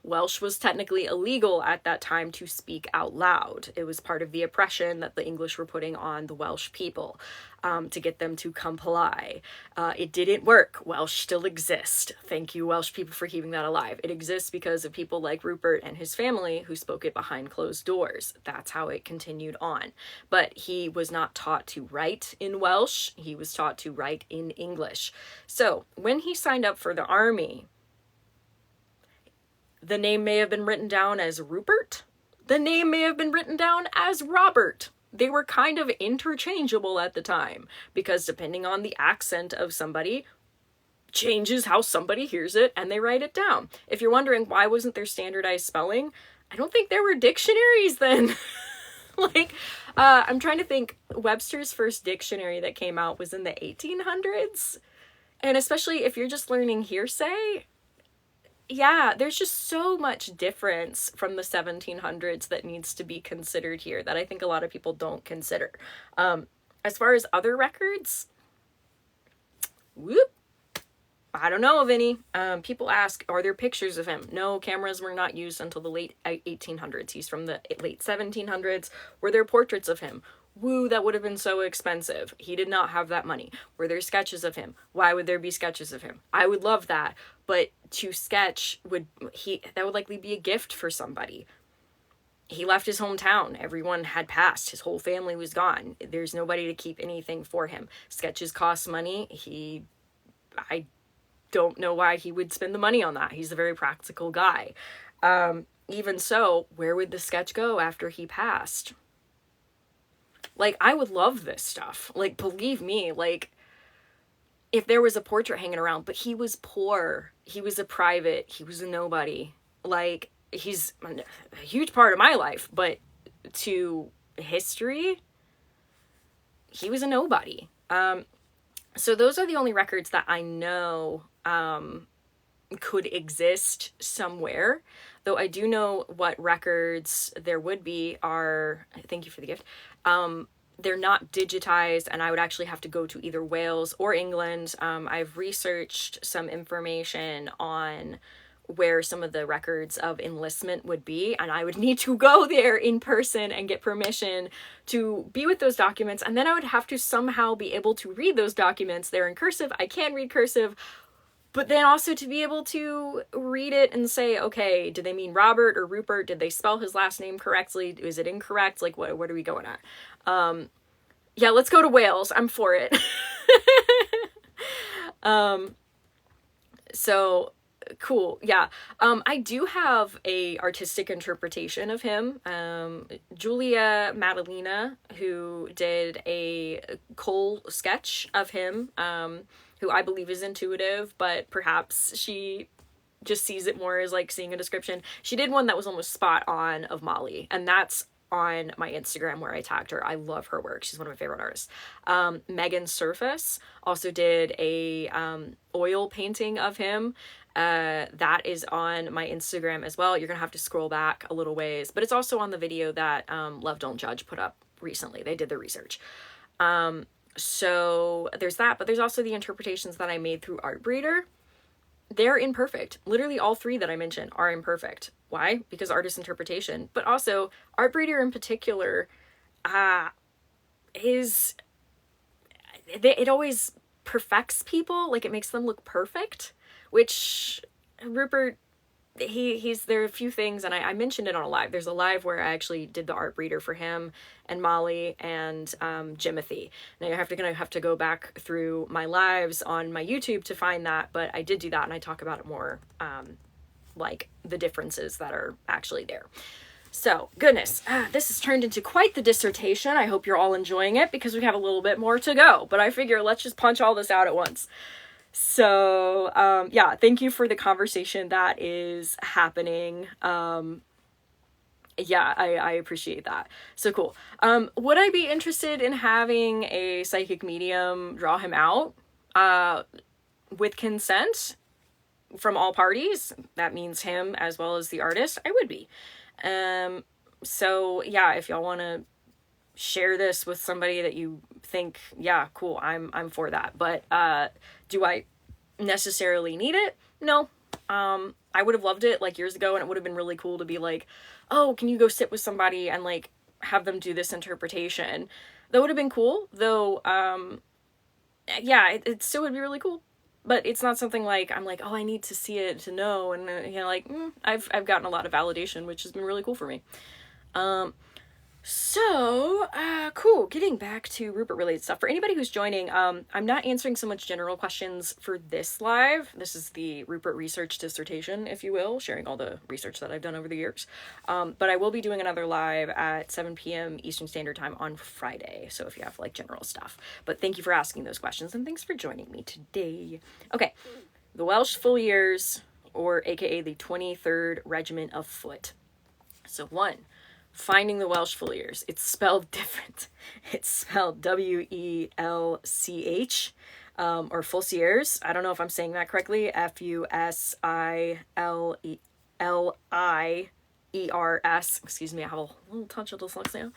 [SPEAKER 1] Welsh was technically illegal at that time to speak out loud. It was part of the oppression that the English were putting on the Welsh people to get them to comply. It didn't work. Welsh still exists. Thank you, Welsh people, for keeping that alive. It exists because of people like Rupert and his family who spoke it behind closed doors. That's how it continued on. But he was not taught to write in Welsh. He was taught to write in English. So when he signed up for the army, the name may have been written down as Rupert. The name may have been written down as Robert. They were kind of interchangeable at the time because depending on the accent of somebody changes how somebody hears it and they write it down. If you're wondering why wasn't there standardized spelling, I don't think there were dictionaries then. I'm trying to think. Webster's first dictionary that came out was in the 1800s. And especially if you're just learning hearsay, yeah, there's just so much difference from the 1700s that needs to be considered here that I think a lot of people don't consider. As far as other records, I don't know of any. People ask, are there pictures of him? No, cameras were not used until the late 1800s. He's from the late 1700s. Were there portraits of him? Woo, that would have been so expensive. He did not have that money. Were there sketches of him? Why would there be sketches of him? I would love that. But to sketch that would likely be a gift for somebody. He left his hometown. Everyone had passed. His whole family was gone. There's nobody to keep anything for him. Sketches cost money. I don't know why he would spend the money on that. He's a very practical guy. Even so, where would the sketch go after he passed? I would love this stuff. Believe me, if there was a portrait hanging around, but he was poor. He was a private. He was a nobody. He's a huge part of my life, but to history, he was a nobody. So those are the only records that I know could exist somewhere. Though I do know what records there would be are, thank you for the gift, they're not digitized, and I would actually have to go to either Wales or England. I've researched some information on where some of the records of enlistment would be, and I would need to go there in person and get permission to be with those documents, and then I would have to somehow be able to read those documents. They're in cursive, I can read cursive, but then also to be able to read it and say, okay, did they mean Robert or Rupert? Did they spell his last name correctly? Is it incorrect? Like, what are we going at? Yeah, let's go to Wales. I'm for it. So cool. Yeah. I do have a artistic interpretation of him. Julia Madalena, who did a Cole sketch of him, who I believe is intuitive, but perhaps she just sees it more as like seeing a description. She did one that was almost spot on of Molly, and that's on my Instagram where I tagged her. I love her work. She's one of my favorite artists. Megan Surface also did a oil painting of him. That is on my Instagram as well. You're gonna have to scroll back a little ways, but it's also on the video that Love Don't Judge put up recently. They did their research. So there's that, but there's also the interpretations that I made through Artbreeder. They're imperfect. Literally all three that I mentioned are imperfect. Why? Because artist interpretation. But also, Artbreeder in particular, it always perfects people. Like, it makes them look perfect, which Rupert, there are a few things, and I mentioned it on a live. There's a live where I actually did the Artbreeder for him and Molly and Jimothy. Now you're gonna have to go back through my lives on my YouTube to find that, but I did do that, and I talk about it more, like the differences that are actually there. So, goodness, this has turned into quite the dissertation. I hope you're all enjoying it, because we have a little bit more to go, but I figure let's just punch all this out at once. So, yeah, thank you for the conversation that is happening. Yeah, I appreciate that. So cool. Would I be interested in having a psychic medium draw him out, with consent from all parties? That means him as well as the artist. I would be. So yeah, if y'all want to share this with somebody that you think, yeah, cool, I'm for that. But, do I necessarily need it? No. I would have loved it like years ago, and it would have been really cool to be like, oh, can you go sit with somebody and like have them do this interpretation? That would have been cool, though. Yeah, it still would be really cool, but it's not something like I'm like, oh, I need to see it to know. And you know, like, I've gotten a lot of validation, which has been really cool for me. So, cool. Getting back to Rupert related stuff. For anybody who's joining, I'm not answering so much general questions for this live. This is the Rupert research dissertation, if you will, sharing all the research that I've done over the years. But I will be doing another live at 7 p.m. Eastern Standard Time on Friday. So if you have like general stuff, but thank you for asking those questions, and thanks for joining me today. Okay. The Welsh Fusiliers, or AKA the 23rd Regiment of Foot. So 1. Finding the Welsh Fusiliers. It's spelled different. It's spelled W-E-L-C-H, or Fusiliers. I don't know if I'm saying that correctly. F-U-S-I-L-I-E-R-S. Excuse me, I have a little touch of dyslexia.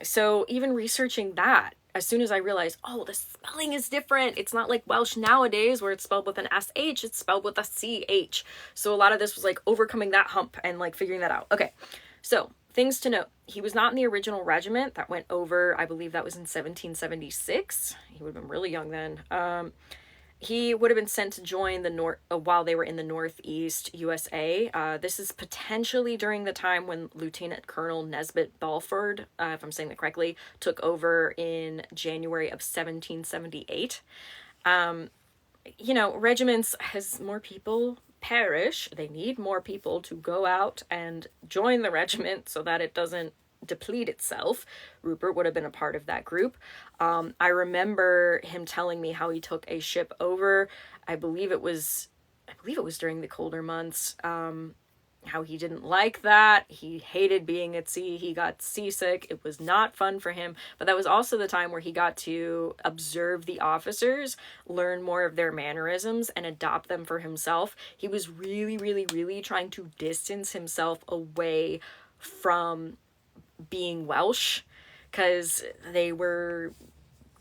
[SPEAKER 1] So even researching that, as soon as I realized, oh, the spelling is different. It's not like Welsh nowadays where it's spelled with an S-H, it's spelled with a C-H. So a lot of this was like overcoming that hump and like figuring that out. Okay. So, things to note. He was not in the original regiment that went over, I believe that was in 1776. He would have been really young then. He would have been sent to join the while they were in the Northeast USA. This is potentially during the time when Lieutenant Colonel Nesbitt Balford, if I'm saying that correctly, took over in January of 1778. You know, regiments, as more people perish, they need more people to go out and join the regiment so that it doesn't deplete itself. Rupert would have been a part of that group. I remember him telling me how he took a ship over. I believe it was during the colder months. How he didn't like that. He hated being at sea. He got seasick. It was not fun for him. But that was also the time where he got to observe the officers, learn more of their mannerisms, and adopt them for himself. He was really, really, really trying to distance himself away from being Welsh, because they were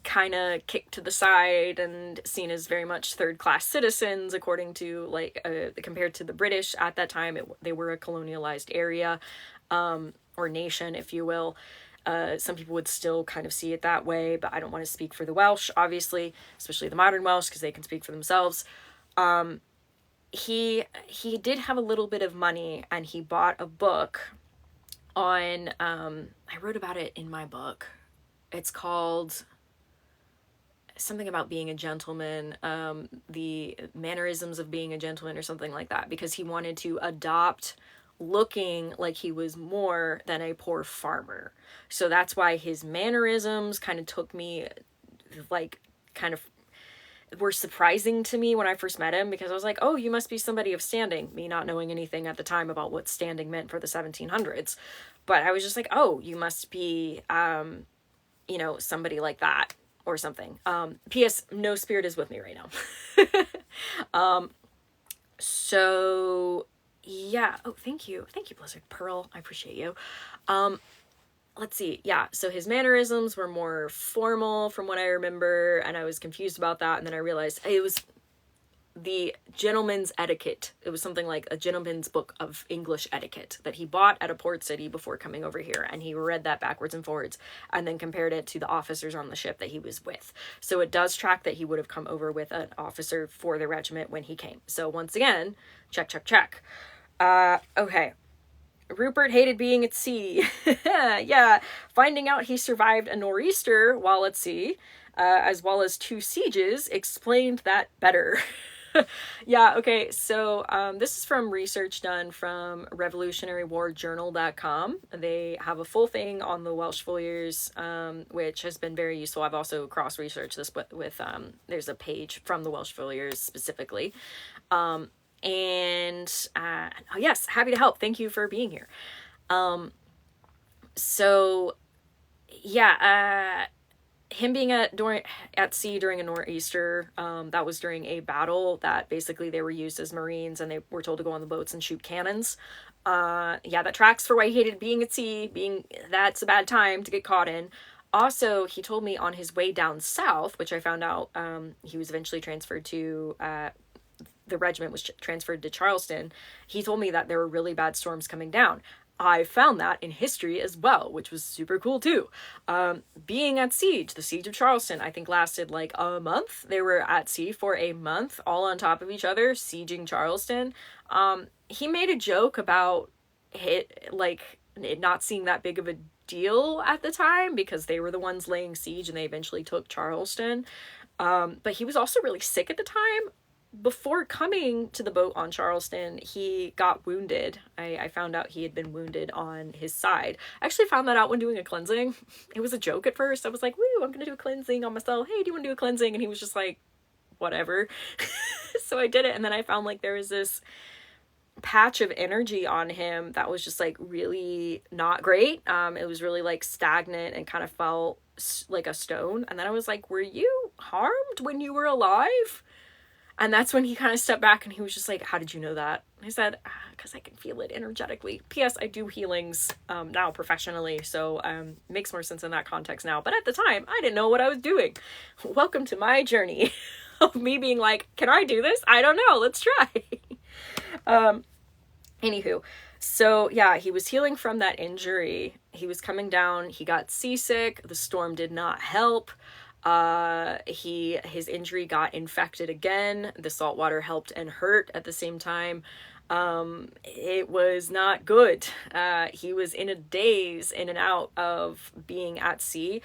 [SPEAKER 1] kind of kicked to the side and seen as very much third-class citizens, according to, like, compared to the British at that time. They were a colonialized area, or nation, if you will. Some people would still kind of see it that way, but I don't want to speak for the Welsh, obviously, especially the modern Welsh, because they can speak for themselves. He did have a little bit of money, and he bought a book on, I wrote about it in my book. It's called something about being a gentleman, the mannerisms of being a gentleman, or something like that, because he wanted to adopt looking like he was more than a poor farmer. So that's why his mannerisms kind of took me, like, kind of were surprising to me when I first met him, because I was like, oh, you must be somebody of standing, me not knowing anything at the time about what standing meant for the 1700s. But I was just like, oh, you must be, you know, somebody like that or something. P.S. No spirit is with me right now. So yeah. Oh, thank you. Thank you, Blizzard Pearl. I appreciate you. Let's see. Yeah. So his mannerisms were more formal from what I remember, and I was confused about that. And then I realized it was the gentleman's etiquette. It was something like a gentleman's book of English etiquette that he bought at a port city before coming over here. And he read that backwards and forwards and then compared it to the officers on the ship that he was with. So it does track that he would have come over with an officer for the regiment when he came. So once again, check, check, check. Okay. Rupert hated being at sea. Yeah. Finding out he survived a nor'easter while at sea, as well as 2 sieges, explained that better. Yeah, okay, so this is from research done from revolutionarywarjournal.com. They have a full thing on the Welsh Fusiliers, which has been very useful. I've also cross-researched this with there's a page from the Welsh Fusiliers specifically. Oh yes, happy to help. Thank you for being here. So yeah, him being at sea during a nor'easter, that was during a battle that basically they were used as Marines, and they were told to go on the boats and shoot cannons. Yeah, that tracks for why he hated being at sea, that's a bad time to get caught in. Also, he told me on his way down south, which I found out, he was eventually transferred to, the regiment was transferred to Charleston. He told me that there were really bad storms coming down. I found that in history as well, which was super cool too. Being at siege, the siege of Charleston, I think lasted like a month. They were at sea for a month, all on top of each other, sieging Charleston. He made a joke about it not seeing that big of a deal at the time because they were the ones laying siege and they eventually took Charleston. But he was also really sick at the time. Before coming to the boat on Charleston, he got wounded. I found out he had been wounded on his side. I actually found that out when doing a cleansing. It was a joke at first. I was like, woo, I'm gonna do a cleansing on myself. Hey, do you want to do a cleansing? And he was just like, whatever. So I did it, and then I found like there was this patch of energy on him that was just like really not great. It was really like stagnant and kind of felt like a stone. And then I was like, were you harmed when you were alive? And that's when he kind of stepped back and he was just like, how did you know that? I said, because I can feel it energetically. P.S. I do healings now professionally, so makes more sense in that context now. But at the time, I didn't know what I was doing. Welcome to my journey of me being like, can I do this? I don't know. Let's try. Anywho, so yeah, he was healing from that injury. He was coming down. He got seasick. The storm did not help. His injury got infected again. The salt water helped and hurt at the same time. It was not good. He was in a daze in and out of being at sea.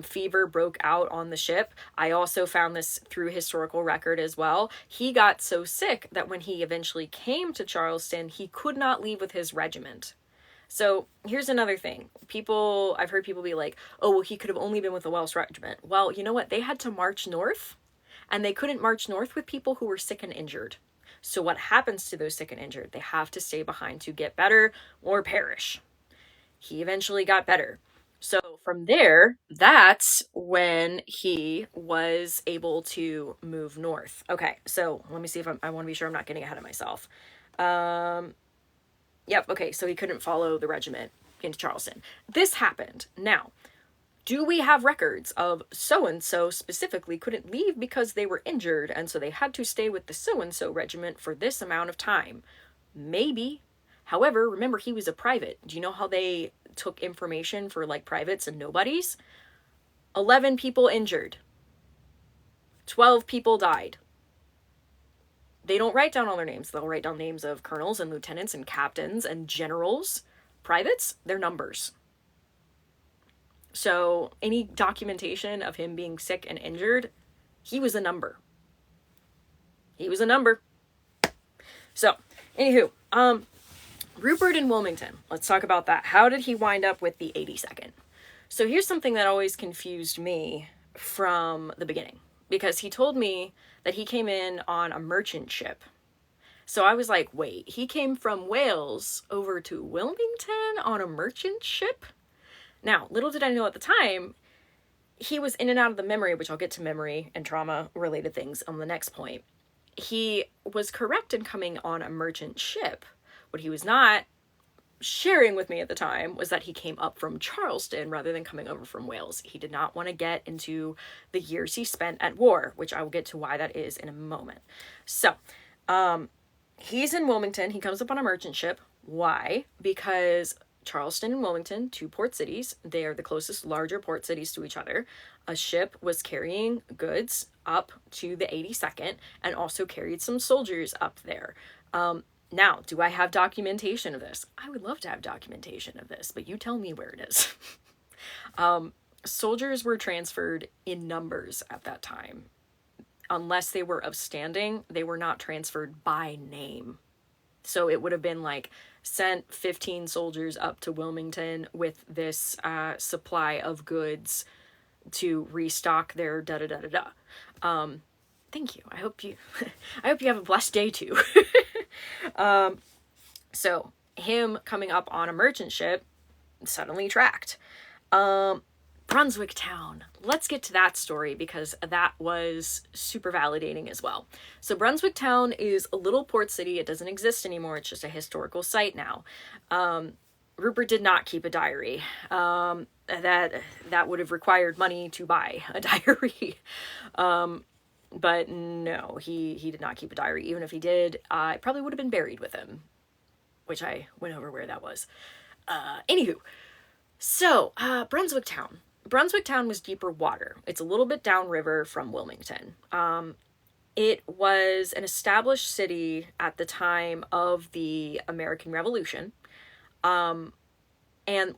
[SPEAKER 1] Fever broke out on the ship. I also found this through historical record as well. He got so sick that when he eventually came to Charleston, he could not leave with his regiment. So here's another thing. I've heard people be like, oh, well, he could have only been with the Welsh regiment. Well, you know what? They had to march north, and they couldn't march north with people who were sick and injured. So what happens to those sick and injured? They have to stay behind to get better or perish. He eventually got better. So from there, that's when he was able to move north. Okay, so let me see if I want to be sure I'm not getting ahead of myself. Yep, okay, so he couldn't follow the regiment into Charleston. This happened. Now, Do we have records of so-and-so specifically couldn't leave because they were injured, and so they had to stay with the so-and-so regiment for this amount of time? Maybe. However, remember, he was a private. Do you know how they took information for, like, privates and nobodies? 11 people injured. 12 people died. They don't write down all their names. They'll write down names of colonels and lieutenants and captains and generals. Privates, they're numbers. So any documentation of him being sick and injured, he was a number. He was a number. So, anywho, Rupert in Wilmington. Let's talk about that. How did he wind up with the 82nd? So here's something that always confused me from the beginning, because he told me that he came in on a merchant ship. So I was like, wait, he came from Wales over to Wilmington on a merchant ship? Now, little did I know at the time, he was in and out of the memory, which I'll get to memory and trauma-related things on the next point. He was correct in coming on a merchant ship. What he was not sharing with me at the time was that he came up from Charleston rather than coming over from Wales. He did not want to get into the years he spent at war, which I will get to why that is in a moment. So, he's in Wilmington. He comes up on a merchant ship. Why? Because Charleston and Wilmington, two port cities, they are the closest larger port cities to each other. A ship was carrying goods up to the 82nd and also carried some soldiers up there. Now, do I have documentation of this? I would love to have documentation of this, but you tell me where it is. Soldiers were transferred in numbers at that time. Unless they were of standing, they were not transferred by name. So it would have been like, sent 15 soldiers up to Wilmington with this supply of goods to restock their da-da-da-da-da. Thank you. I hope you have a blessed day too. So him coming up on a merchant ship suddenly tracked. Brunswick Town. Let's get to that story because that was super validating as well. So Brunswick Town is a little port city. It doesn't exist anymore. It's just a historical site now. Rupert did not keep a diary. That would have required money to buy a diary. But no, he did not keep a diary. Even if he did, it probably would have been buried with him, which I went over where that was. Anywho, so Brunswick Town. Brunswick Town was deeper water. It's a little bit downriver from Wilmington. It was an established city at the time of the American Revolution. And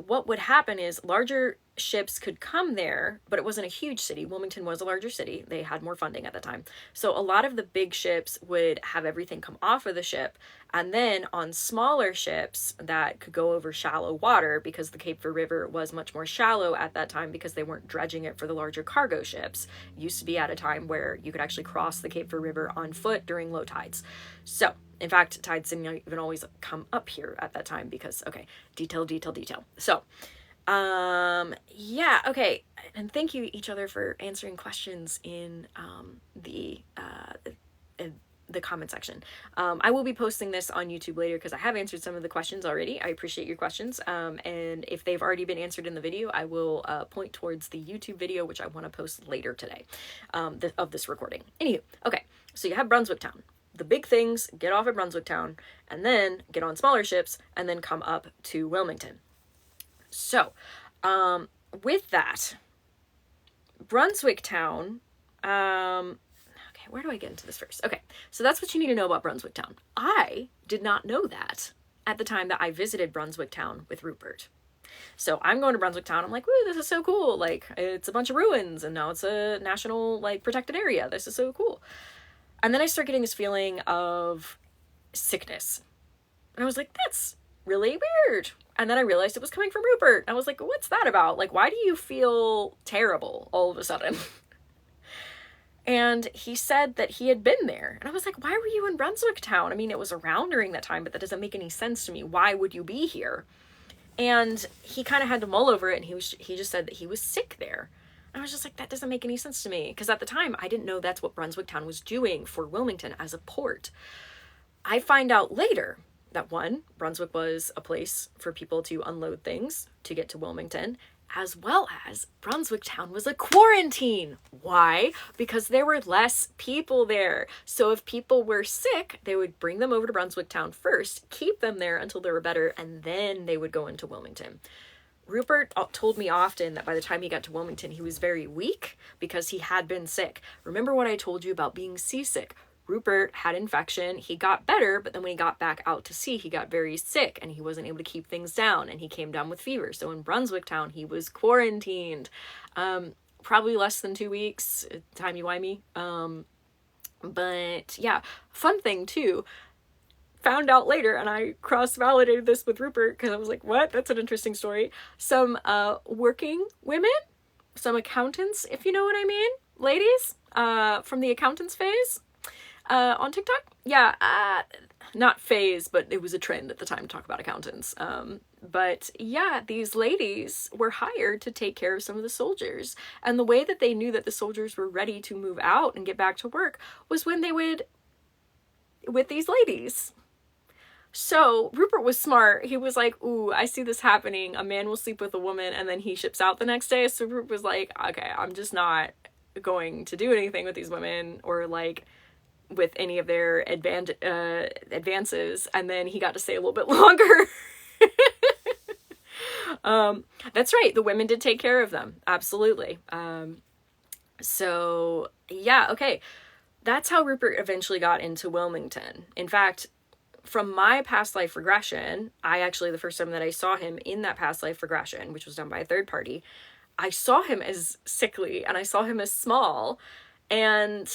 [SPEAKER 1] what would happen is larger ships could come there, but it wasn't a huge city. Wilmington was a larger city. They had more funding at the time. So a lot of the big ships would have everything come off of the ship. And then on smaller ships that could go over shallow water, because the Cape Fear River was much more shallow at that time because they weren't dredging it for the larger cargo ships. It used to be at a time where you could actually cross the Cape Fear River on foot during low tides. So, in fact, tides didn't even always come up here at that time because, okay, detail. So, yeah, okay. And thank you each other for answering questions in the comment section. I will be posting this on YouTube later because I have answered some of the questions already. I appreciate your questions. And if they've already been answered in the video, I will point towards the YouTube video, which I want to post later today of this recording. Anywho, okay, so you have Brunswick Town. The big things, get off at Brunswick Town, and then get on smaller ships, and then come up to Wilmington. So, with that, Brunswick Town, okay, where do I get into this first? Okay, so that's what you need to know about Brunswick Town. I did not know that at the time that I visited Brunswick Town with Rupert. So I'm going to Brunswick Town. I'm like, woo, this is so cool. Like, it's a bunch of ruins, and now it's a national, like, protected area. This is so cool. And then I start getting this feeling of sickness. And I was like, that's really weird. And then I realized it was coming from Rupert. I was like, what's that about? Like, why do you feel terrible all of a sudden? And he said that he had been there. And I was like, why were you in Brunswick Town? I mean, it was around during that time, but that doesn't make any sense to me. Why would you be here? And he kind of had to mull over it, and he just said that he was sick there. I was just like, that doesn't make any sense to me. Because at the time, I didn't know that's what Brunswick Town was doing for Wilmington as a port. I find out later that, one, Brunswick was a place for people to unload things to get to Wilmington. as well as Brunswick Town was a quarantine. Why? Because there were less people there. So if people were sick, they would bring them over to Brunswick Town first, keep them there until they were better, and then they would go into Wilmington. Rupert told me often that by the time he got to Wilmington, he was very weak because he had been sick. Remember what I told you about being seasick? Rupert had infection, he got better, but then when he got back out to sea, he got very sick and he wasn't able to keep things down and he came down with fever. So in Brunswick Town, he was quarantined. Probably less than 2 weeks, timey-wimey. But yeah, fun thing too, found out later, and I cross-validated this with Rupert because I was like, what? That's an interesting story. Some working women, some accountants, if you know what I mean, ladies, from the accountants phase, on TikTok. Yeah, not phase, but it was a trend at the time to talk about accountants. But yeah, these ladies were hired to take care of some of the soldiers. And the way that they knew that the soldiers were ready to move out and get back to work was when they would, with these ladies. So Rupert was smart. He was like, ooh, I see this happening. A man will sleep with a woman and then he ships out the next day. So Rupert was like, okay, I'm just not going to do anything with these women or like with any of their advances. And then he got to stay a little bit longer. That's right. The women did take care of them. Absolutely. So yeah, okay. That's how Rupert eventually got into Wilmington. In fact, from my past life regression, the first time that I saw him in that past life regression, which was done by a third party, I saw him as sickly and I saw him as small. And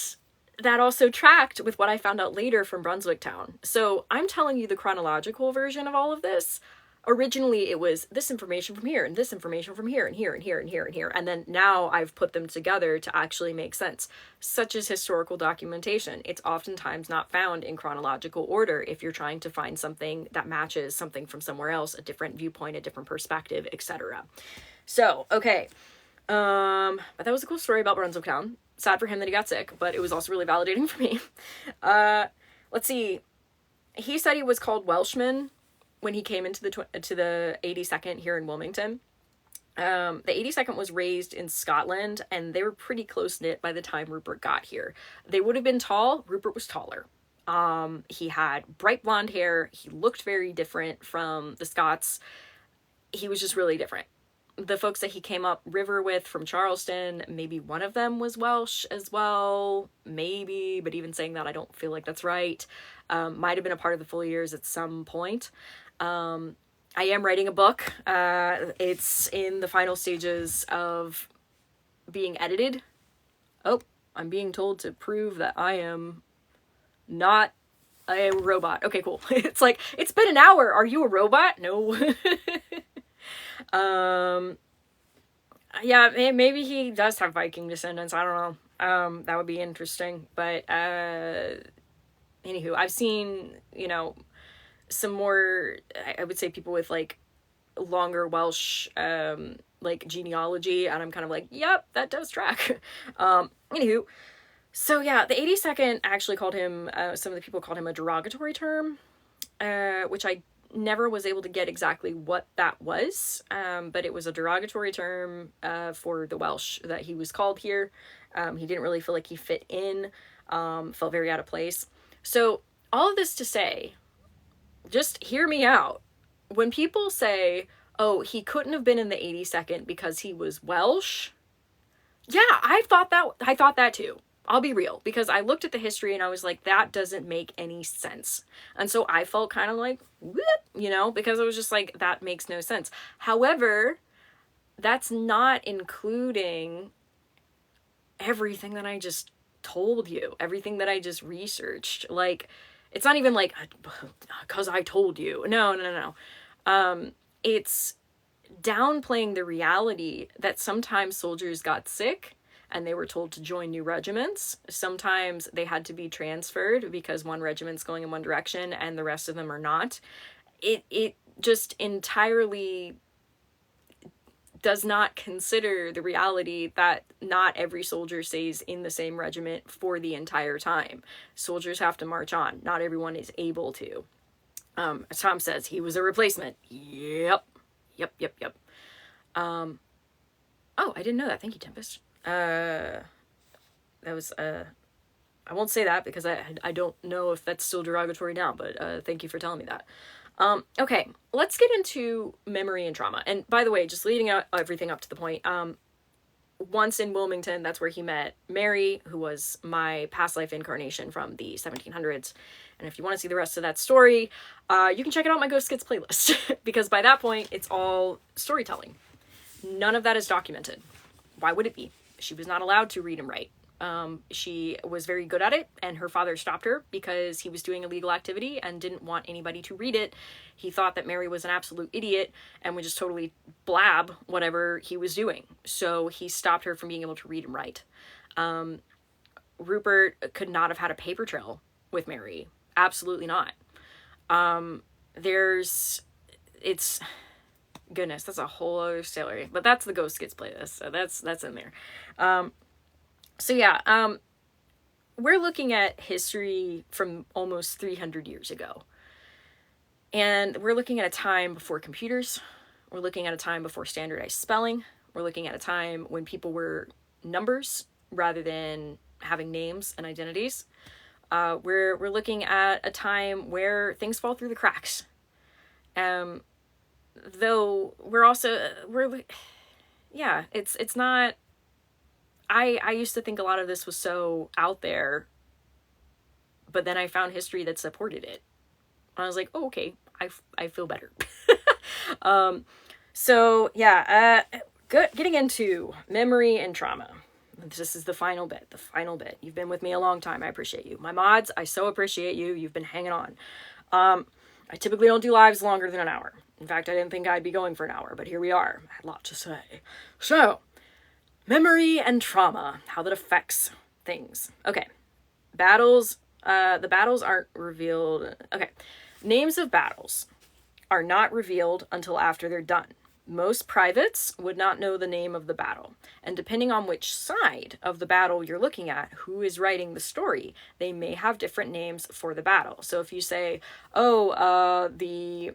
[SPEAKER 1] that also tracked with what I found out later from Brunswick Town. So I'm telling you the chronological version of all of this. Originally, it was this information from here and this information from here and here and here and here and here. And then now I've put them together to actually make sense, such as historical documentation. It's oftentimes not found in chronological order if you're trying to find something that matches something from somewhere else, a different viewpoint, a different perspective, etc. So, okay. But that was a cool story about Brunswick Town. Sad for him that he got sick, but it was also really validating for me. Let's see. He said he was called Welshman when he came into the 82nd here in Wilmington. The 82nd was raised in Scotland, and they were pretty close-knit by the time Rupert got here. They would have been tall. Rupert was taller. He had bright blonde hair. He looked very different from the Scots. He was just really different. The folks that he came up river with from Charleston, maybe one of them was Welsh as well. Maybe, but even saying that, I don't feel like that's right. Might have been a part of the Fusiliers at some point. I am writing a book. It's in the final stages of being edited. Oh, I'm being told to prove that I am not a robot. Okay, cool. It's like, it's been an hour. Are you a robot? No. Yeah, maybe he does have Viking descendants. I don't know. That would be interesting. But, anywho, I've seen, some more, I would say people with like longer Welsh, like genealogy. And I'm kind of like, yep, that does track. Anywho, so yeah, the 82nd actually called him, some of the people called him a derogatory term, which I never was able to get exactly what that was, but it was a derogatory term for the Welsh that he was called here. He didn't really feel like he fit in, felt very out of place. So all of this to say, just hear me out. When people say, oh, he couldn't have been in the 82nd because he was Welsh, yeah, I thought that too. I'll be real, because I looked at the history and I was like, that doesn't make any sense. And so I felt kind of like, what? Because I was just like, that makes no sense. However, that's not including everything that I just told you, everything that I just researched. Like, it's not even like, because I told you. No. It's downplaying the reality that sometimes soldiers got sick and they were told to join new regiments. Sometimes they had to be transferred because one regiment's going in one direction and the rest of them are not. It just entirely does not consider the reality that not every soldier stays in the same regiment for the entire time. Soldiers have to march on. Not everyone is able to. As Tom says, he was a replacement. Yep. Oh, I didn't know that. Thank you, Tempest. That was, I won't say that because I don't know if that's still derogatory now, but thank you for telling me that. Okay, let's get into memory and trauma. And by the way, just leading out everything up to the point, once in Wilmington, that's where he met Mary, who was my past life incarnation from the 1700s. And if you want to see the rest of that story, you can check it out on my Ghost Skits playlist, because by that point, it's all storytelling. None of that is documented. Why would it be? She was not allowed to read and write. She was very good at it, and her father stopped her because he was doing illegal activity and didn't want anybody to read it. He thought that Mary was an absolute idiot and would just totally blab whatever he was doing. So he stopped her from being able to read and write. Rupert could not have had a paper trail with Mary. Absolutely not. Goodness, that's a whole other story, but that's the Ghost Skits playlist, so that's in there. So yeah, we're looking at history from almost 300 years ago. And we're looking at a time before computers. We're looking at a time before standardized spelling. We're looking at a time when people were numbers rather than having names and identities. We're looking at a time where things fall through the cracks. Though it's not, I used to think a lot of this was so out there, but then I found history that supported it. And I was like, oh, okay, I feel better. So yeah, getting into memory and trauma. This is the final bit. You've been with me a long time. I appreciate you. My mods, I so appreciate you. You've been hanging on. I typically don't do lives longer than an hour. In fact, I didn't think I'd be going for an hour, but here we are. I had a lot to say. So, memory and trauma, how that affects things. Okay, battles, the battles aren't revealed. Okay, names of battles are not revealed until after they're done. Most privates would not know the name of the battle, and depending on which side of the battle you're looking at, who is writing the story, they may have different names for the battle. So if you say, the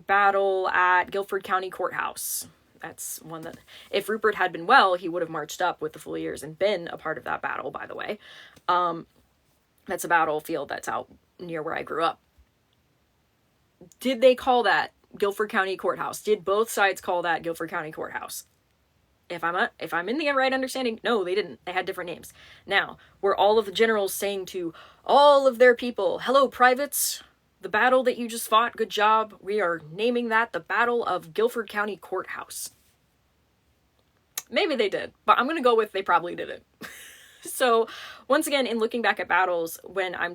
[SPEAKER 1] battle at Guilford County Courthouse, that's one that, if Rupert had been well, he would have marched up with the Fusiliers and been a part of that battle, by the way. That's a battlefield that's out near where I grew up. Did they call that Guilford County Courthouse? Did both sides call that Guilford County Courthouse? If I'm in the right understanding, no, they didn't. They had different names. Now, were all of the generals saying to all of their people, hello, privates, the battle that you just fought, good job. We are naming that the Battle of Guilford County Courthouse. Maybe they did, but I'm going to go with they probably didn't. So once again, in looking back at battles, when I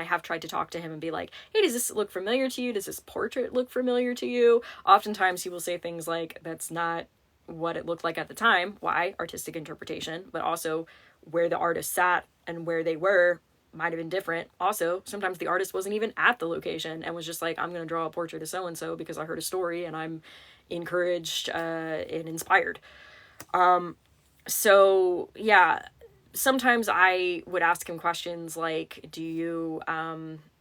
[SPEAKER 1] have tried to talk to him and be like, hey, does this look familiar to you? Does this portrait look familiar to you? Oftentimes he will say things like, that's not what it looked like at the time. Why? Artistic interpretation, but also where the artist sat and where they were might have been different. Also, sometimes the artist wasn't even at the location and was just like, I'm going to draw a portrait of so-and-so because I heard a story and I'm encouraged and inspired. So yeah, sometimes I would ask him questions like, do you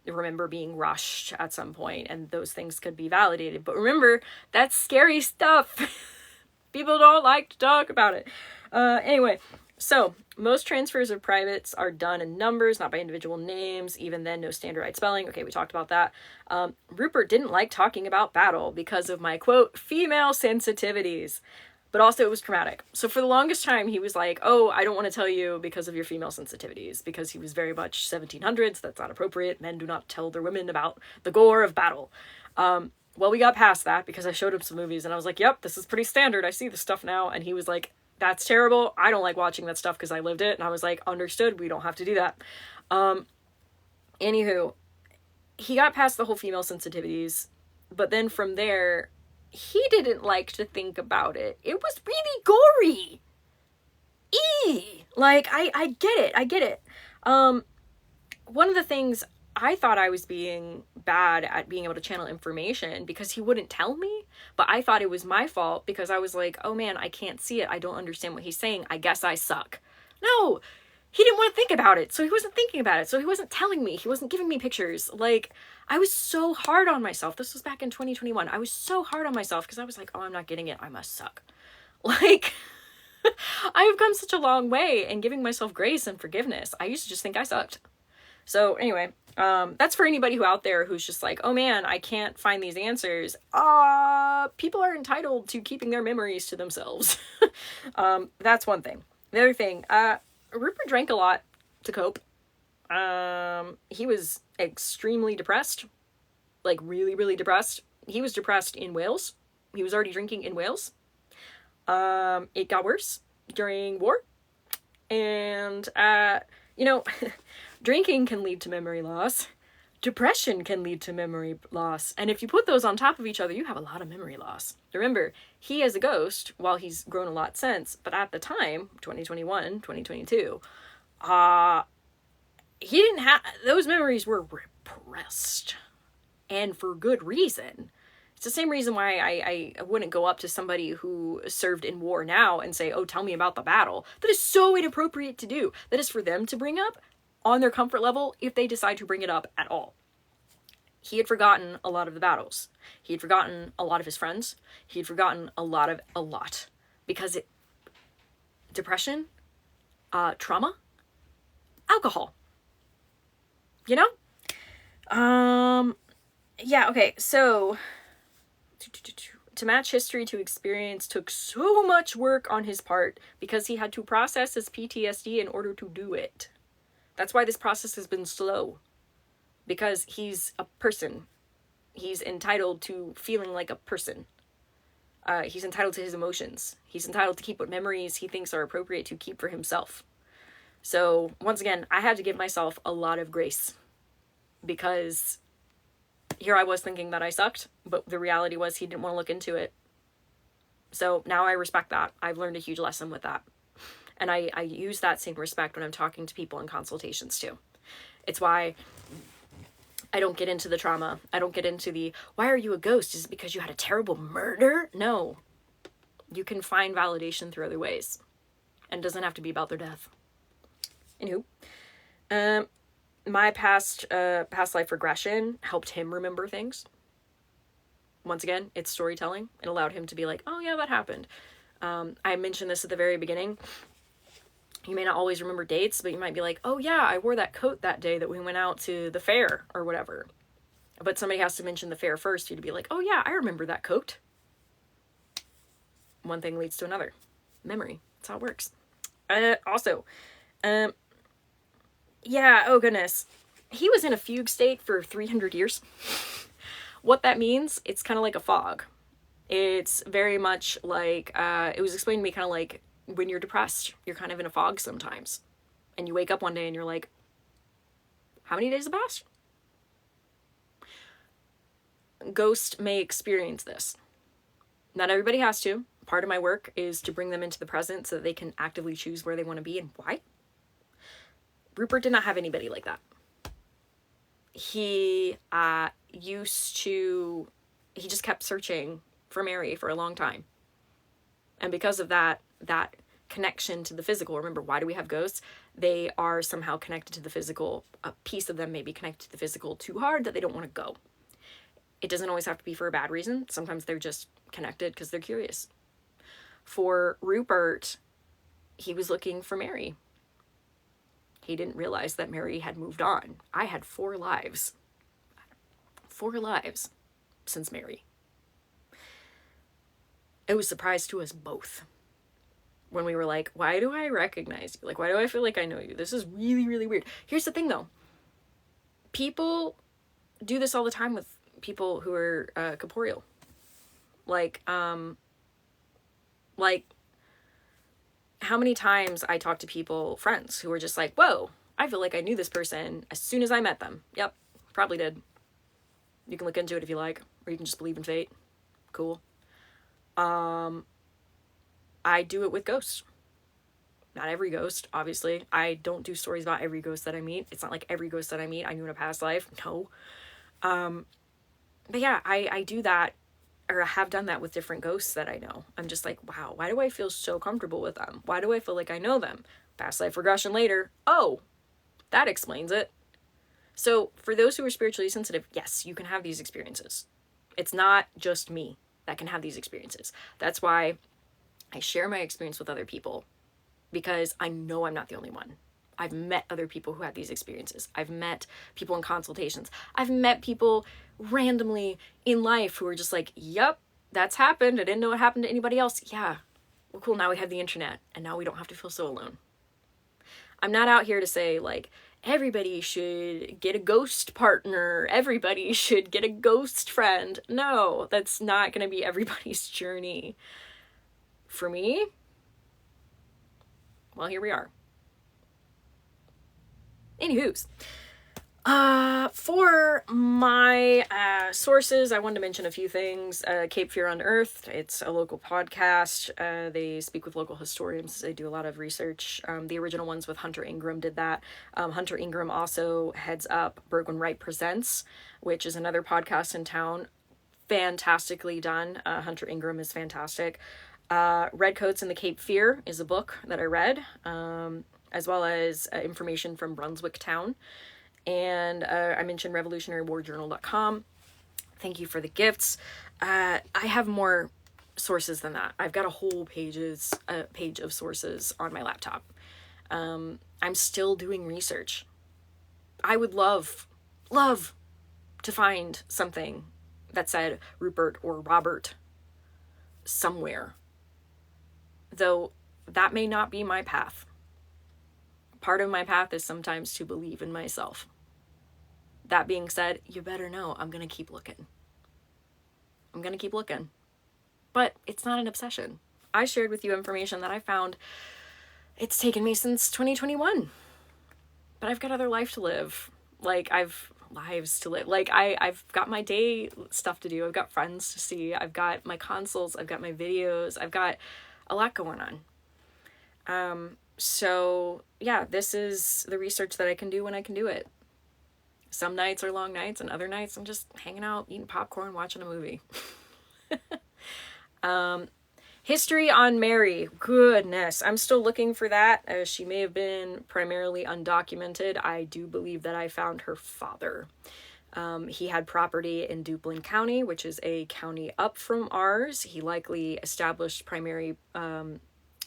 [SPEAKER 1] remember being rushed at some point? And those things could be validated. But remember, that's scary stuff. People don't like to talk about it. Anyway, so most transfers of privates are done in numbers, not by individual names. Even then, no standardized spelling. Okay, we talked about that. Rupert didn't like talking about battle because of my, quote, female sensitivities. But also it was traumatic. So for the longest time, he was like, oh, I don't want to tell you because of your female sensitivities, because he was very much 1700s. That's not appropriate. Men do not tell their women about the gore of battle. Well, we got past that because I showed him some movies and I was like, yep, this is pretty standard. I see this stuff now. And he was like, that's terrible. I don't like watching that stuff because I lived it. And I was like, understood. We don't have to do that. Anywho, he got past the whole female sensitivities. But then from there, he didn't like to think about it. It was really gory. Like, I get it. One of the things I thought I was being bad at being able to channel information because he wouldn't tell me, but I thought it was my fault because I was like, oh man, I can't see it. I don't understand what he's saying. I guess I suck. No, he didn't want to think about it. So he wasn't thinking about it. So he wasn't telling me. He wasn't giving me pictures. Like, I was so hard on myself. This was back in 2021. I was so hard on myself because I was like, oh, I'm not getting it. I must suck. Like, I have come such a long way in giving myself grace and forgiveness. I used to just think I sucked. So anyway, that's for anybody who out there who's just like, oh man, I can't find these answers. People are entitled to keeping their memories to themselves. That's one thing. The other thing, Rupert drank a lot to cope. He was extremely depressed, like really, really depressed. He was depressed in Wales. He was already drinking in Wales. It got worse during war. And, drinking can lead to memory loss. Depression can lead to memory loss. And if you put those on top of each other, you have a lot of memory loss. Remember, he as a ghost, while he's grown a lot since, but at the time, 2021, 2022, he didn't have, those memories were repressed. And for good reason. It's the same reason why I wouldn't go up to somebody who served in war now and say, oh, tell me about the battle. That is so inappropriate to do. That is for them to bring up on their comfort level if they decide to bring it up at all. He had forgotten a lot of the battles. He had forgotten a lot of his friends. He had forgotten a lot. Because depression, trauma, alcohol. You know? Yeah, okay, so to match history to experience took so much work on his part because he had to process his PTSD in order to do it. That's why this process has been slow. Because he's a person. He's entitled to feeling like a person. He's entitled to his emotions. He's entitled to keep what memories he thinks are appropriate to keep for himself. So, once again, I had to give myself a lot of grace. Because here I was thinking that I sucked, but the reality was he didn't want to look into it. So now I respect that. I've learned a huge lesson with that. And I use that same respect when I'm talking to people in consultations too. It's why I don't get into the trauma. I don't get into the, why are you a ghost? Is it because you had a terrible murder? No. You can find validation through other ways. And it doesn't have to be about their death. Anywho. My past life regression helped him remember things. Once again, it's storytelling. It allowed him to be like, oh yeah, that happened. I mentioned this at the very beginning. You may not always remember dates, but you might be like, oh yeah, I wore that coat that day that we went out to the fair or whatever. But somebody has to mention the fair first for you to be like, oh yeah, I remember that coat. One thing leads to another. Memory. That's how it works. Yeah, oh goodness. He was in a fugue state for 300 years. What that means, it's kind of like a fog. It's very much like, it was explained to me kind of like when you're depressed, you're kind of in a fog sometimes. And you wake up one day and you're like, how many days have passed? Ghosts may experience this. Not everybody has to. Part of my work is to bring them into the present so that they can actively choose where they want to be and why. Rupert did not have anybody like that. He he just kept searching for Mary for a long time. And because of that connection to the physical, remember, why do we have ghosts? They are somehow connected to the physical. A piece of them may be connected to the physical too hard that they don't want to go. It doesn't always have to be for a bad reason. Sometimes they're just connected because they're curious. For Rupert, he was looking for Mary. He didn't realize that Mary had moved on. I had 4 lives. 4 lives since Mary. It was a surprise to us both. When we were like, why do I recognize you? Like, why do I feel like I know you? This is really, really weird. Here's the thing, though. People do this all the time with people who are corporeal. Like, how many times I talk to people, friends, who are just like, whoa, I feel like I knew this person as soon as I met them. Yep, probably did. You can look into it if you like, or you can just believe in fate. Cool. I do it with ghosts. Not every ghost, obviously. I don't do stories about every ghost that I meet. It's not like every ghost that I meet I knew in a past life. No. But yeah, I do that, or I have done that with different ghosts that I know. I'm just like, wow, why do I feel so comfortable with them? Why do I feel like I know them? Past life regression later. Oh, that explains it. So for those who are spiritually sensitive, yes, you can have these experiences. It's not just me that can have these experiences. That's why I share my experience with other people because I know I'm not the only one. I've met other people who had these experiences. I've met people in consultations. I've met people randomly in life who are just like, yep, that's happened. I didn't know it happened to anybody else. Yeah, well, cool. Now we have the internet and now we don't have to feel so alone. I'm not out here to say like, everybody should get a ghost partner. Everybody should get a ghost friend. No, that's not going to be everybody's journey. For me, well, here we are. Anywho's, for my sources, I wanted to mention a few things. Cape Fear Unearthed, it's a local podcast. They speak with local historians. They do a lot of research. The original ones with Hunter Ingram did that. Hunter Ingram also heads up Bergwin Wright Presents, which is another podcast in town. Fantastically done. Hunter Ingram is fantastic. Redcoats and the Cape Fear is a book that I read, as well as information from Brunswick town. And I mentioned revolutionarywarjournal.com. Thank you for the gifts. I have more sources than that. I've got a whole page of sources on my laptop. I'm still doing research. I would love to find something that said Rupert or Robert somewhere. Though that may not be my path. Part of my path is sometimes to believe in myself. That being said, you better know I'm going to keep looking. But it's not an obsession. I shared with you information that I found. It's taken me since 2021. But I've got other life to live. I've lives to live. I've got my day stuff to do. I've got friends to see. I've got my consults. I've got my videos. I've got a lot going on. So yeah, this is the research that I can do when I can do it. Some nights are long nights and other nights I'm just hanging out, eating popcorn, watching a movie. History on Mary. Goodness. I'm still looking for that. She may have been primarily undocumented. I do believe that I found her father. He had property in Duplin County, which is a county up from ours. He likely established primary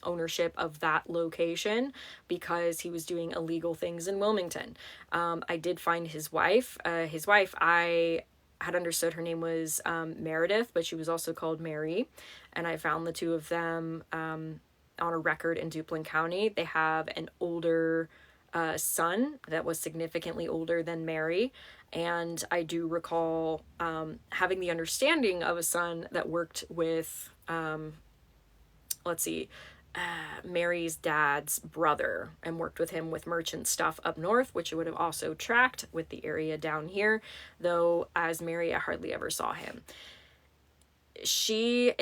[SPEAKER 1] ownership of that location because he was doing illegal things in Wilmington. I did find his wife. I had understood her name was Meredith, but she was also called Mary. And I found the two of them on a record in Duplin County. They have an older son that was significantly older than Mary. And I do recall having the understanding of a son that worked with, Mary's dad's brother and worked with him with merchant stuff up north, which would have also tracked with the area down here, though as Mary, I hardly ever saw him. If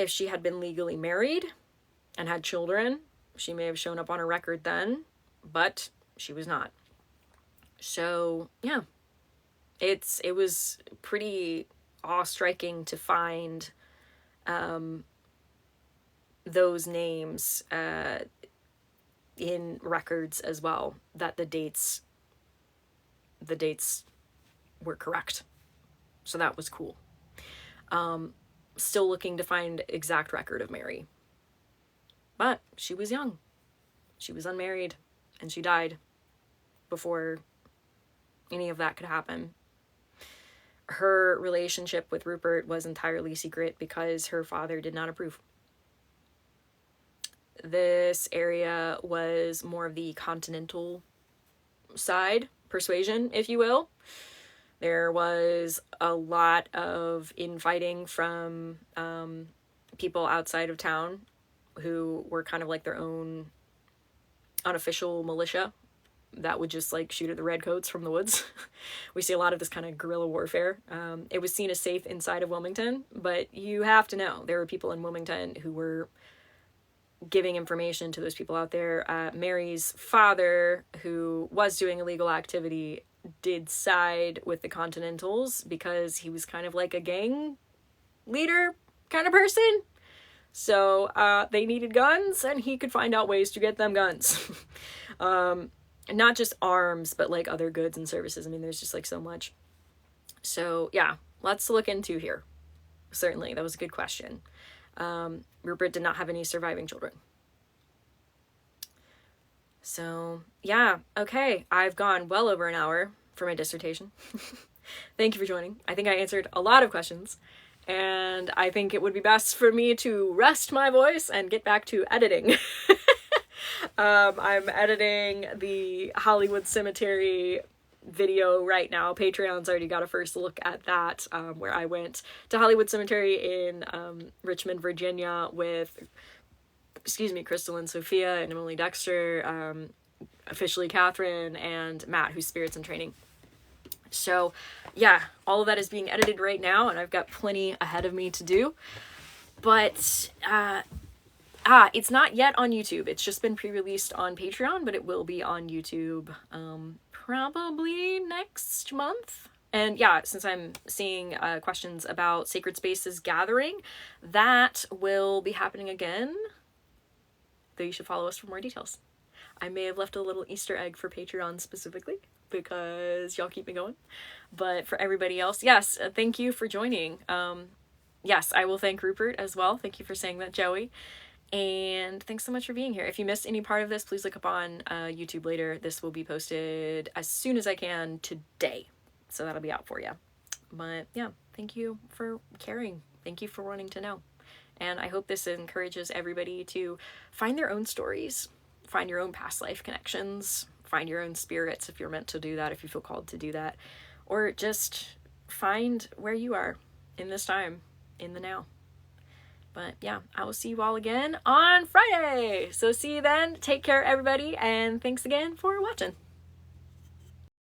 [SPEAKER 1] she had been legally married and had children, she may have shown up on a record then, but she was not. So yeah, it was pretty awe-striking to find those names in records as well, that the dates were correct. So that was cool. Still looking to find exact record of Mary. But she was young. She was unmarried and she died before any of that could happen. Her relationship with Rupert was entirely secret because her father did not approve. This area was more of the continental side, persuasion, if you will. There was a lot of infighting from people outside of town who were kind of like their own unofficial militia that would just shoot at the redcoats from the woods. We see a lot of this kind of guerrilla warfare. It was seen as safe inside of Wilmington, but you have to know there were people in Wilmington who were giving information to those people out there. Mary's father, who was doing illegal activity, did side with the Continentals because he was kind of like a gang leader kind of person. So they needed guns and he could find out ways to get them guns. Not just arms, but other goods and services. I mean, there's just so much. So yeah, lots to look into here. Certainly, that was a good question. Rupert did not have any surviving children. So yeah, okay, I've gone well over an hour for my dissertation. Thank you for joining. I think I answered a lot of questions, and I think it would be best for me to rest my voice and get back to editing. I'm editing the Hollywood Cemetery video right now. Patreon's already got a first look at that, where I went to Hollywood Cemetery in Richmond, Virginia with, Crystal and Sophia and Emily Dexter, officially Catherine, and Matt, who's Spirits in Training. So yeah, all of that is being edited right now, and I've got plenty ahead of me to do. But it's not yet on YouTube. It's just been pre-released on Patreon, but it will be on YouTube probably next month. And yeah, since I'm seeing questions about Sacred Spaces Gathering, that will be happening again, though you should follow us for more details. I may have left a little Easter egg for Patreon specifically, because y'all keep me going. But for everybody else, yes, thank you for joining. Yes, I will thank Rupert as well. Thank you for saying that, Joey. And thanks so much for being here. If you missed any part of this, please look up on YouTube later. This will be posted as soon as I can today, so that'll be out for you. But yeah, thank you for caring. Thank you for wanting to know. And I hope this encourages everybody to find their own stories, find your own past life connections, find your own spirits if you're meant to do that, if you feel called to do that, or just find where you are in this time, in the now. But yeah, I will see you all again on Friday. So see you then. Take care, everybody, and thanks again for watching.